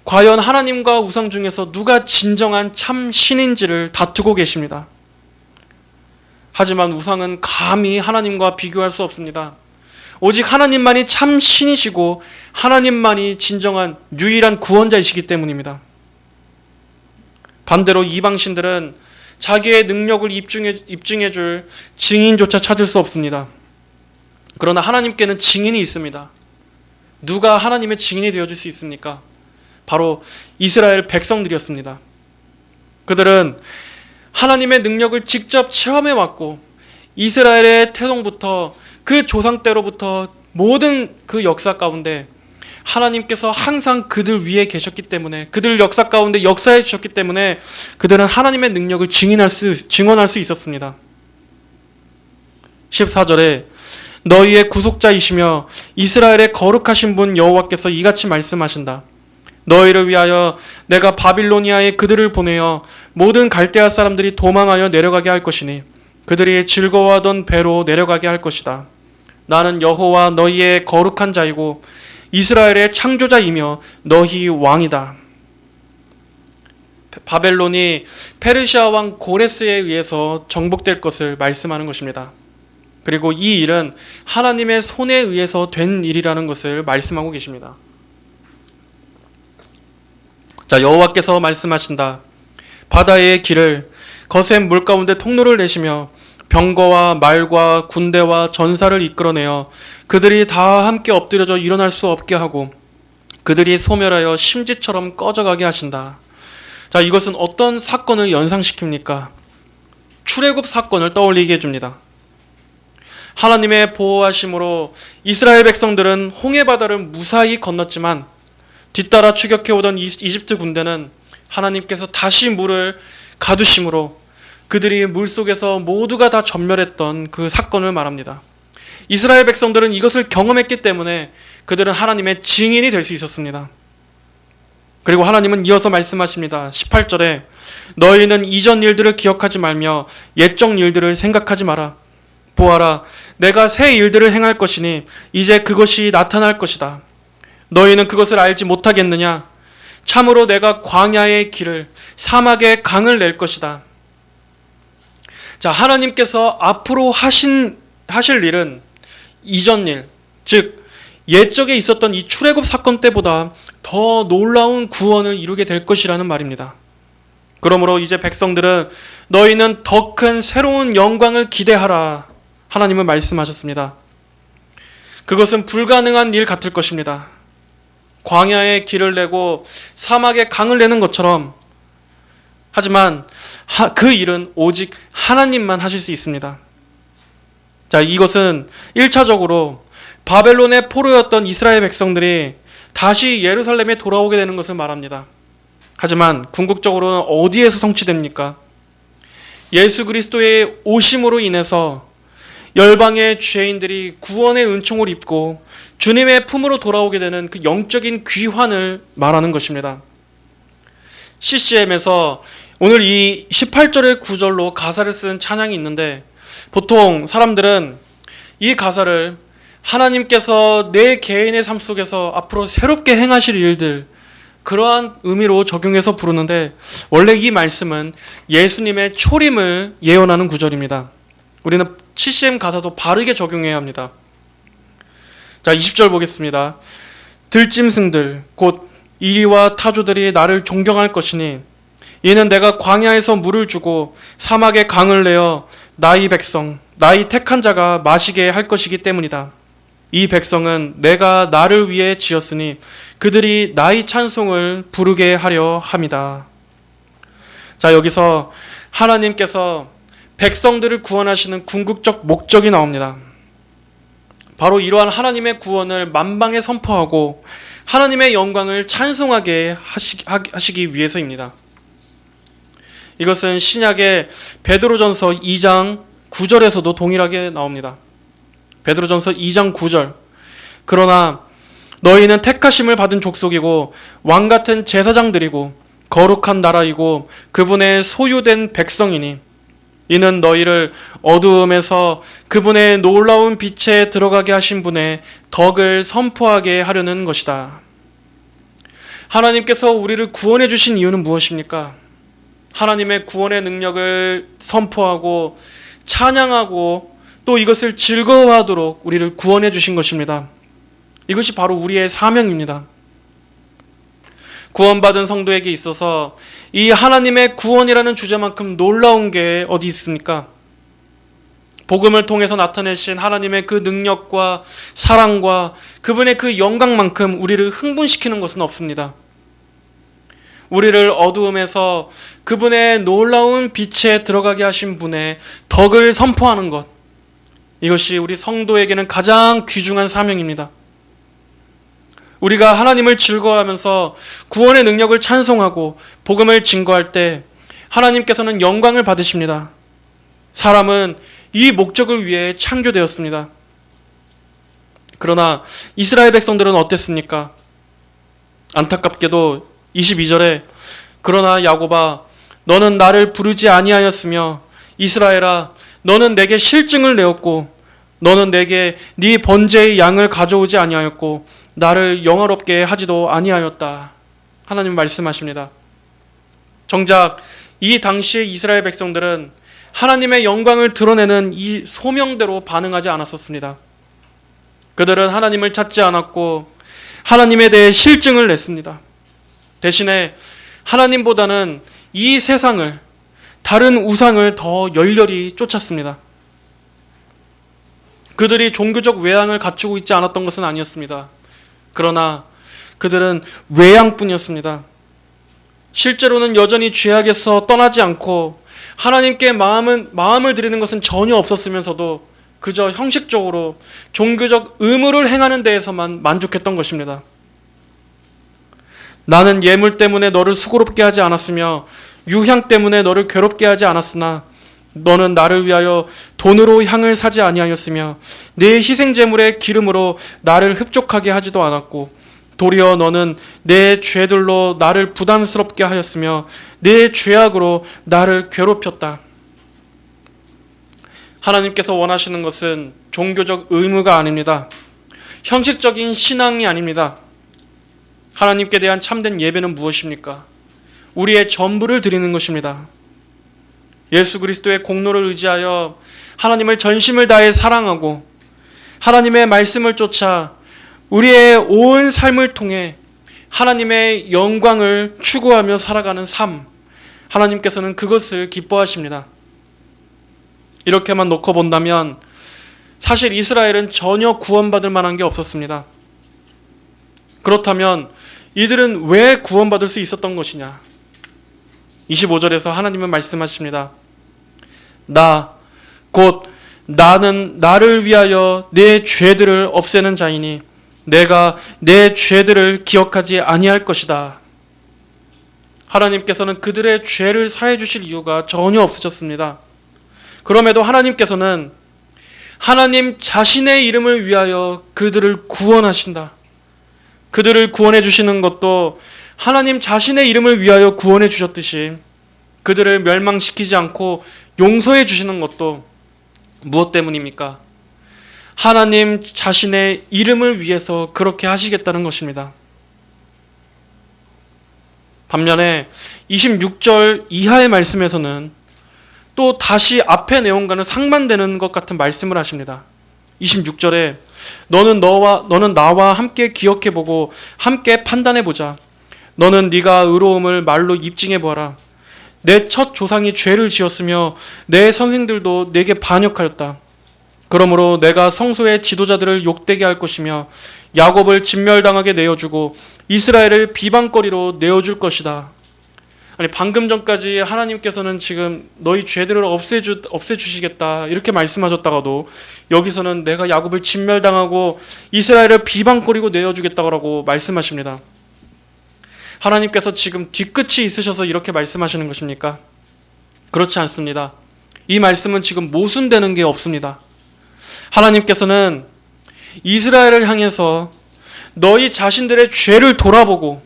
과연 하나님과 우상 중에서 누가 진정한 참 신인지를 다투고 계십니다. 하지만 우상은 감히 하나님과 비교할 수 없습니다. 오직 하나님만이 참 신이시고 하나님만이 진정한 유일한 구원자이시기 때문입니다. 반대로 이방신들은 자기의 능력을 입증해 줄 증인조차 찾을 수 없습니다. 그러나 하나님께는 증인이 있습니다. 누가 하나님의 증인이 되어줄 수 있습니까? 바로 이스라엘 백성들이었습니다. 그들은 하나님의 능력을 직접 체험해 왔고 이스라엘의 태동부터 그 조상 때로부터 모든 그 역사 가운데 하나님께서 항상 그들 위에 계셨기 때문에, 그들 역사 가운데 역사해 주셨기 때문에 그들은 하나님의 능력을 증언할 수 있었습니다. 14절에 너희의 구속자이시며 이스라엘의 거룩하신 분 여호와께서 이같이 말씀하신다. 너희를 위하여 내가 바빌로니아에 그들을 보내어 모든 갈대아 사람들이 도망하여 내려가게 할 것이니 그들이 즐거워하던 배로 내려가게 할 것이다. 나는 여호와 너희의 거룩한 자이고 이스라엘의 창조자이며 너희 왕이다. 바벨론이 페르시아 왕 고레스에 의해서 정복될 것을 말씀하는 것입니다. 그리고 이 일은 하나님의 손에 의해서 된 일이라는 것을 말씀하고 계십니다. 자, 여호와께서 말씀하신다. 바다의 길을 거센 물 가운데 통로를 내시며 병거와 말과 군대와 전사를 이끌어내어 그들이 다 함께 엎드려져 일어날 수 없게 하고 그들이 소멸하여 심지처럼 꺼져가게 하신다. 자, 이것은 어떤 사건을 연상시킵니까? 출애굽 사건을 떠올리게 해줍니다. 하나님의 보호하심으로 이스라엘 백성들은 홍해바다를 무사히 건넜지만 뒤따라 추격해오던 이집트 군대는 하나님께서 다시 물을 가두심으로 그들이 물속에서 모두가 다 전멸했던 그 사건을 말합니다. 이스라엘 백성들은 이것을 경험했기 때문에 그들은 하나님의 증인이 될 수 있었습니다. 그리고 하나님은 이어서 말씀하십니다. 18절에 너희는 이전 일들을 기억하지 말며 옛적 일들을 생각하지 마라. 보아라, 내가 새 일들을 행할 것이니 이제 그것이 나타날 것이다. 너희는 그것을 알지 못하겠느냐? 참으로 내가 광야의 길을 사막의 강을 낼 것이다. 자, 하나님께서 앞으로 하실 일은 이전 일, 즉 옛적에 있었던 이 출애굽 사건 때보다 더 놀라운 구원을 이루게 될 것이라는 말입니다. 그러므로 이제 백성들은 너희는 더 큰 새로운 영광을 기대하라. 하나님은 말씀하셨습니다. 그것은 불가능한 일 같을 것입니다. 광야의 길을 내고 사막의 강을 내는 것처럼. 하지만 그 일은 오직 하나님만 하실 수 있습니다. 자, 이것은 1차적으로 바벨론의 포로였던 이스라엘 백성들이 다시 예루살렘에 돌아오게 되는 것을 말합니다. 하지만 궁극적으로는 어디에서 성취됩니까? 예수 그리스도의 오심으로 인해서 열방의 죄인들이 구원의 은총을 입고 주님의 품으로 돌아오게 되는 그 영적인 귀환을 말하는 것입니다. CCM에서 오늘 이 18절의 구절로 가사를 쓴 찬양이 있는데, 보통 사람들은 이 가사를 하나님께서 내 개인의 삶 속에서 앞으로 새롭게 행하실 일들, 그러한 의미로 적용해서 부르는데, 원래 이 말씀은 예수님의 초림을 예언하는 구절입니다. 우리는 CCM 가사도 바르게 적용해야 합니다. 자, 20절 보겠습니다. 들짐승들 곧 이리와 타조들이 나를 존경할 것이니 이는 내가 광야에서 물을 주고 사막에 강을 내어 나의 백성, 나의 택한 자가 마시게 할 것이기 때문이다. 이 백성은 내가 나를 위해 지었으니 그들이 나의 찬송을 부르게 하려 함이다. 자, 여기서 하나님께서 백성들을 구원하시는 궁극적 목적이 나옵니다. 바로 이러한 하나님의 구원을 만방에 선포하고 하나님의 영광을 찬송하게 하시기 위해서입니다. 이것은 신약의 베드로전서 2장 9절에서도 동일하게 나옵니다. 베드로전서 2장 9절. 그러나 너희는 택하심을 받은 족속이고 왕같은 제사장들이고 거룩한 나라이고 그분의 소유된 백성이니 이는 너희를 어두움에서 그분의 놀라운 빛에 들어가게 하신 분의 덕을 선포하게 하려는 것이다. 하나님께서 우리를 구원해 주신 이유는 무엇입니까? 하나님의 구원의 능력을 선포하고 찬양하고 또 이것을 즐거워하도록 우리를 구원해 주신 것입니다. 이것이 바로 우리의 사명입니다. 구원받은 성도에게 있어서 이 하나님의 구원이라는 주제만큼 놀라운 게 어디 있습니까? 복음을 통해서 나타내신 하나님의 그 능력과 사랑과 그분의 그 영광만큼 우리를 흥분시키는 것은 없습니다. 우리를 어두움에서 그분의 놀라운 빛에 들어가게 하신 분의 덕을 선포하는 것, 이것이 우리 성도에게는 가장 귀중한 사명입니다. 우리가 하나님을 즐거워하면서 구원의 능력을 찬송하고 복음을 증거할 때 하나님께서는 영광을 받으십니다. 사람은 이 목적을 위해 창조되었습니다. 그러나 이스라엘 백성들은 어땠습니까? 안타깝게도 22절에 그러나 야곱아 너는 나를 부르지 아니하였으며 이스라엘아 너는 내게 실증을 내었고 너는 내게 네 번제의 양을 가져오지 아니하였고 나를 영화롭게 하지도 아니하였다. 하나님 말씀하십니다. 정작 이 당시의 이스라엘 백성들은 하나님의 영광을 드러내는 이 소명대로 반응하지 않았었습니다. 그들은 하나님을 찾지 않았고 하나님에 대해 실증을 냈습니다. 대신에 하나님보다는 이 세상을, 다른 우상을 더 열렬히 쫓았습니다. 그들이 종교적 외양을 갖추고 있지 않았던 것은 아니었습니다. 그러나 그들은 외양뿐이었습니다. 실제로는 여전히 죄악에서 떠나지 않고 하나님께 마음을 드리는 것은 전혀 없었으면서도 그저 형식적으로 종교적 의무를 행하는 데에서만 만족했던 것입니다. 나는 예물 때문에 너를 수고롭게 하지 않았으며 유향 때문에 너를 괴롭게 하지 않았으나 너는 나를 위하여 돈으로 향을 사지 아니하였으며 내 희생제물의 기름으로 나를 흡족하게 하지도 않았고 도리어 너는 내 죄들로 나를 부담스럽게 하였으며 내 죄악으로 나를 괴롭혔다. 하나님께서 원하시는 것은 종교적 의무가 아닙니다. 형식적인 신앙이 아닙니다. 하나님께 대한 참된 예배는 무엇입니까? 우리의 전부를 드리는 것입니다. 예수 그리스도의 공로를 의지하여 하나님을 전심을 다해 사랑하고 하나님의 말씀을 쫓아 우리의 온 삶을 통해 하나님의 영광을 추구하며 살아가는 삶, 하나님께서는 그것을 기뻐하십니다. 이렇게만 놓고 본다면 사실 이스라엘은 전혀 구원받을 만한 게 없었습니다. 그렇다면 이들은 왜 구원받을 수 있었던 것이냐? 25절에서 하나님은 말씀하십니다. 나는 나를 위하여 내 죄들을 없애는 자이니 내가 내 죄들을 기억하지 아니할 것이다. 하나님께서는 그들의 죄를 사해 주실 이유가 전혀 없으셨습니다. 그럼에도 하나님께서는 하나님 자신의 이름을 위하여 그들을 구원하신다. 그들을 구원해 주시는 것도 하나님 자신의 이름을 위하여 구원해 주셨듯이 그들을 멸망시키지 않고 용서해 주시는 것도 무엇 때문입니까? 하나님 자신의 이름을 위해서 그렇게 하시겠다는 것입니다. 반면에 26절 이하의 말씀에서는 또 다시 앞의 내용과는 상반되는 것 같은 말씀을 하십니다. 26절에 너는 나와 함께 기억해보고 함께 판단해보자. 너는 네가 의로움을 말로 입증해보아라. 내 첫 조상이 죄를 지었으며 내 선생들도 내게 반역하였다. 그러므로 내가 성소의 지도자들을 욕되게 할 것이며 야곱을 진멸당하게 내어주고 이스라엘을 비방거리로 내어줄 것이다. 아니, 방금 전까지 하나님께서는 지금 너희 죄들을 없애주시겠다 이렇게 말씀하셨다가도 여기서는 내가 야곱을 진멸당하고 이스라엘을 비방거리고 내어주겠다고 말씀하십니다. 하나님께서 지금 뒤끝이 있으셔서 이렇게 말씀하시는 것입니까? 그렇지 않습니다. 이 말씀은 지금 모순되는 게 없습니다. 하나님께서는 이스라엘을 향해서 너희 자신들의 죄를 돌아보고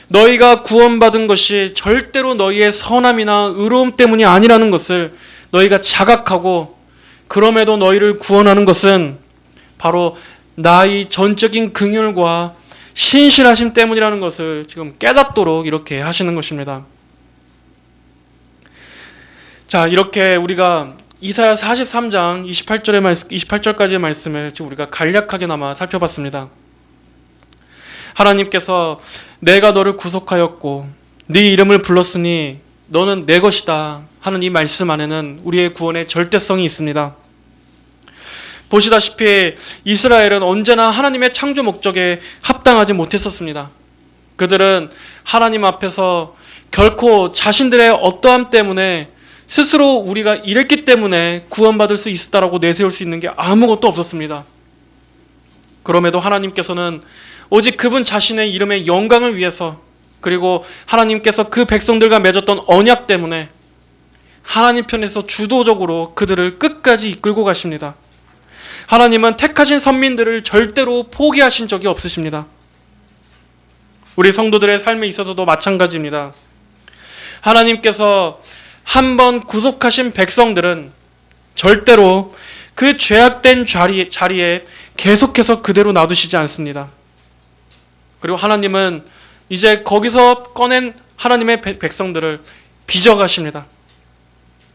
너희가 구원받은 것이 절대로 너희의 선함이나 의로움 때문이 아니라는 것을 너희가 자각하고 그럼에도 너희를 구원하는 것은 바로 나의 전적인 긍휼과 신실하심 때문이라는 것을 지금 깨닫도록 이렇게 하시는 것입니다. 자, 이렇게 우리가 이사야 43장 28절까지의 말씀을 지금 우리가 간략하게나마 살펴봤습니다. 하나님께서 내가 너를 구속하였고 네 이름을 불렀으니 너는 내 것이다 하는 이 말씀 안에는 우리의 구원의 절대성이 있습니다. 보시다시피 이스라엘은 언제나 하나님의 창조 목적에 합당하지 못했었습니다. 그들은 하나님 앞에서 결코 자신들의 어떠함 때문에 스스로 우리가 이랬기 때문에 구원받을 수 있었다라고 내세울 수 있는 게 아무것도 없었습니다. 그럼에도 하나님께서는 오직 그분 자신의 이름의 영광을 위해서 그리고 하나님께서 그 백성들과 맺었던 언약 때문에 하나님 편에서 주도적으로 그들을 끝까지 이끌고 가십니다. 하나님은 택하신 선민들을 절대로 포기하신 적이 없으십니다. 우리 성도들의 삶에 있어서도 마찬가지입니다. 하나님께서 한번 구속하신 백성들은 절대로 그 죄악된 자리에 계속해서 그대로 놔두시지 않습니다. 그리고 하나님은 이제 거기서 꺼낸 하나님의 백성들을 빚어가십니다.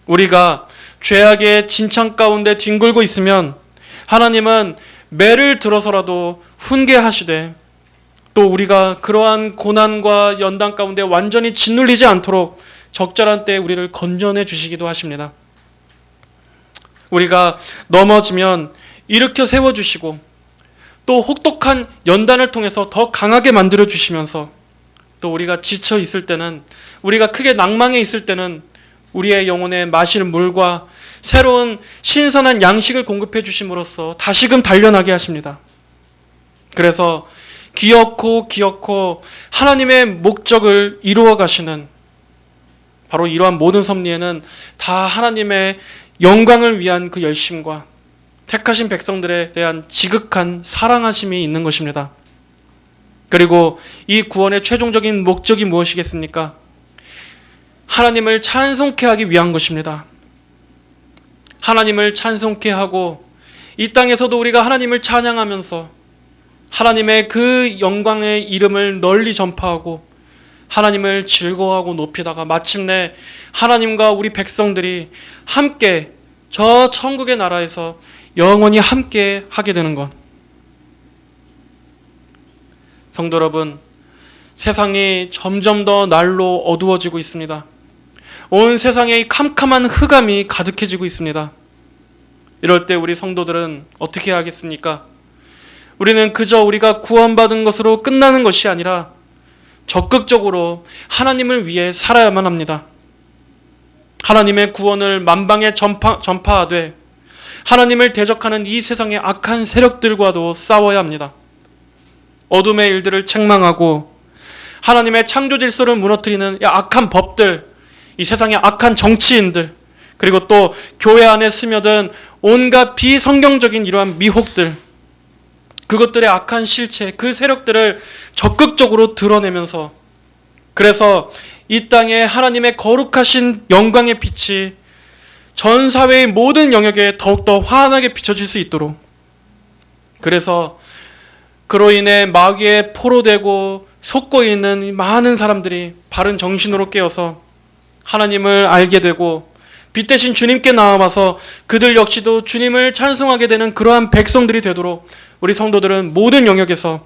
우리가 죄악의 진창 가운데 뒹굴고 있으면 하나님은 매를 들어서라도 훈계하시되 또 우리가 그러한 고난과 연단 가운데 완전히 짓눌리지 않도록 적절한 때에 우리를 건져내 주시기도 하십니다. 우리가 넘어지면 일으켜 세워주시고 또 혹독한 연단을 통해서 더 강하게 만들어 주시면서 또 우리가 지쳐 있을 때는 우리가 크게 낭망해 있을 때는 우리의 영혼에 마실 물과 새로운 신선한 양식을 공급해 주심으로써 다시금 단련하게 하십니다. 그래서 기어코 하나님의 목적을 이루어 가시는 바로 이러한 모든 섭리에는 다 하나님의 영광을 위한 그 열심과 택하신 백성들에 대한 지극한 사랑하심이 있는 것입니다. 그리고 이 구원의 최종적인 목적이 무엇이겠습니까? 하나님을 찬송케 하기 위한 것입니다. 하나님을 찬송케 하고 이 땅에서도 우리가 하나님을 찬양하면서 하나님의 그 영광의 이름을 널리 전파하고 하나님을 즐거워하고 높이다가 마침내 하나님과 우리 백성들이 함께 저 천국의 나라에서 영원히 함께 하게 되는 것. 성도 여러분, 세상이 점점 더 날로 어두워지고 있습니다. 온 세상에 이 캄캄한 흑암이 가득해지고 있습니다. 이럴 때 우리 성도들은 어떻게 해야 하겠습니까? 우리는 그저 우리가 구원받은 것으로 끝나는 것이 아니라 적극적으로 하나님을 위해 살아야만 합니다. 하나님의 구원을 만방에 전파하되 하나님을 대적하는 이 세상의 악한 세력들과도 싸워야 합니다. 어둠의 일들을 책망하고 하나님의 창조 질서를 무너뜨리는 이 악한 법들, 이 세상의 악한 정치인들, 그리고 또 교회 안에 스며든 온갖 비성경적인 이러한 미혹들, 그것들의 악한 실체, 그 세력들을 적극적으로 드러내면서, 그래서 이 땅에 하나님의 거룩하신 영광의 빛이 전 사회의 모든 영역에 더욱더 환하게 비춰질 수 있도록, 그래서 그로 인해 마귀에 포로되고 속고 있는 많은 사람들이 바른 정신으로 깨어서 하나님을 알게 되고 빛 대신 주님께 나아와서 그들 역시도 주님을 찬송하게 되는 그러한 백성들이 되도록 우리 성도들은 모든 영역에서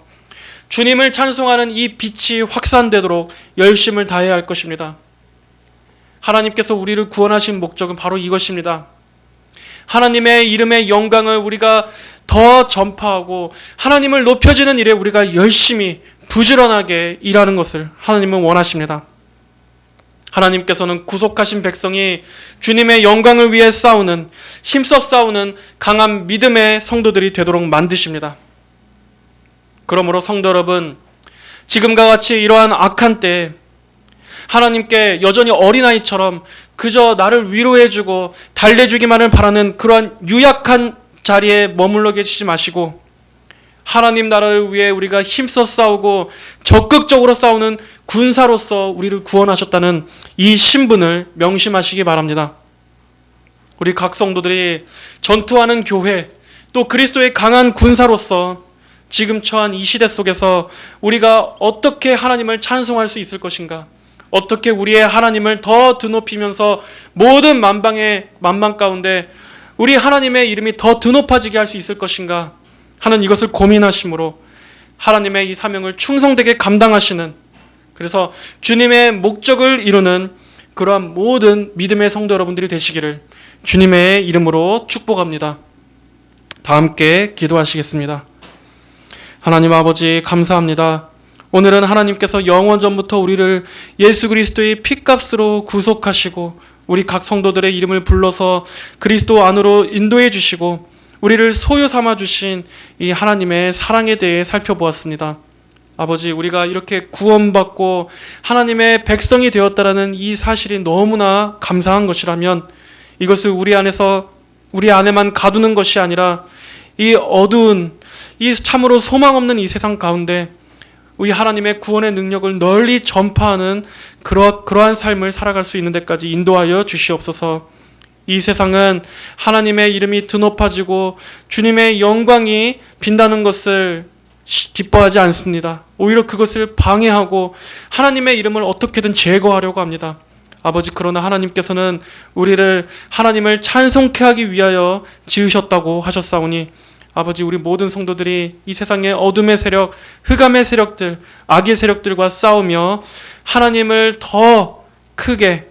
주님을 찬송하는 이 빛이 확산되도록 열심을 다해야 할 것입니다. 하나님께서 우리를 구원하신 목적은 바로 이것입니다. 하나님의 이름의 영광을 우리가 더 전파하고 하나님을 높여지는 일에 우리가 열심히 부지런하게 일하는 것을 하나님은 원하십니다. 하나님께서는 구속하신 백성이 주님의 영광을 위해 싸우는, 힘써 싸우는 강한 믿음의 성도들이 되도록 만드십니다. 그러므로 성도 여러분, 지금과 같이 이러한 악한 때에 하나님께 여전히 어린아이처럼 그저 나를 위로해주고 달래주기만을 바라는 그러한 유약한 자리에 머물러 계시지 마시고 하나님 나라를 위해 우리가 힘써 싸우고 적극적으로 싸우는 군사로서 우리를 구원하셨다는 이 신분을 명심하시기 바랍니다. 우리 각 성도들이 전투하는 교회, 또 그리스도의 강한 군사로서 지금 처한 이 시대 속에서 우리가 어떻게 하나님을 찬송할 수 있을 것인가? 어떻게 우리의 하나님을 더 드높이면서 모든 만방 가운데 우리 하나님의 이름이 더 드높아지게 할 수 있을 것인가 하는 이것을 고민하심으로 하나님의 이 사명을 충성되게 감당하시는, 그래서 주님의 목적을 이루는 그러한 모든 믿음의 성도 여러분들이 되시기를 주님의 이름으로 축복합니다. 다 함께 기도하시겠습니다. 하나님 아버지, 감사합니다. 오늘은 하나님께서 영원전부터 우리를 예수 그리스도의 피값으로 구속하시고 우리 각 성도들의 이름을 불러서 그리스도 안으로 인도해 주시고 우리를 소유 삼아 주신 이 하나님의 사랑에 대해 살펴보았습니다. 아버지, 우리가 이렇게 구원받고 하나님의 백성이 되었다라는 이 사실이 너무나 감사한 것이라면 이것을 우리 안에만 가두는 것이 아니라 이 어두운, 이 참으로 소망 없는 이 세상 가운데 우리 하나님의 구원의 능력을 널리 전파하는 그러한 삶을 살아갈 수 있는 데까지 인도하여 주시옵소서. 이 세상은 하나님의 이름이 드높아지고 주님의 영광이 빈다는 것을 기뻐하지 않습니다. 오히려 그것을 방해하고 하나님의 이름을 어떻게든 제거하려고 합니다. 아버지, 그러나 하나님께서는 우리를 하나님을 찬송케 하기 위하여 지으셨다고 하셨사오니 아버지, 우리 모든 성도들이 이 세상의 어둠의 세력, 흑암의 세력들, 악의 세력들과 싸우며 하나님을 더 크게,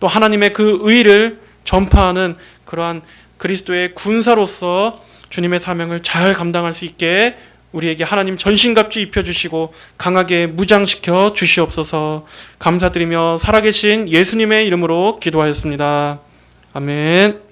또 하나님의 그 의를 전파하는 그러한 그리스도의 군사로서 주님의 사명을 잘 감당할 수 있게 우리에게 하나님 전신갑주 입혀주시고 강하게 무장시켜 주시옵소서. 감사드리며 살아계신 예수님의 이름으로 기도하였습니다. 아멘.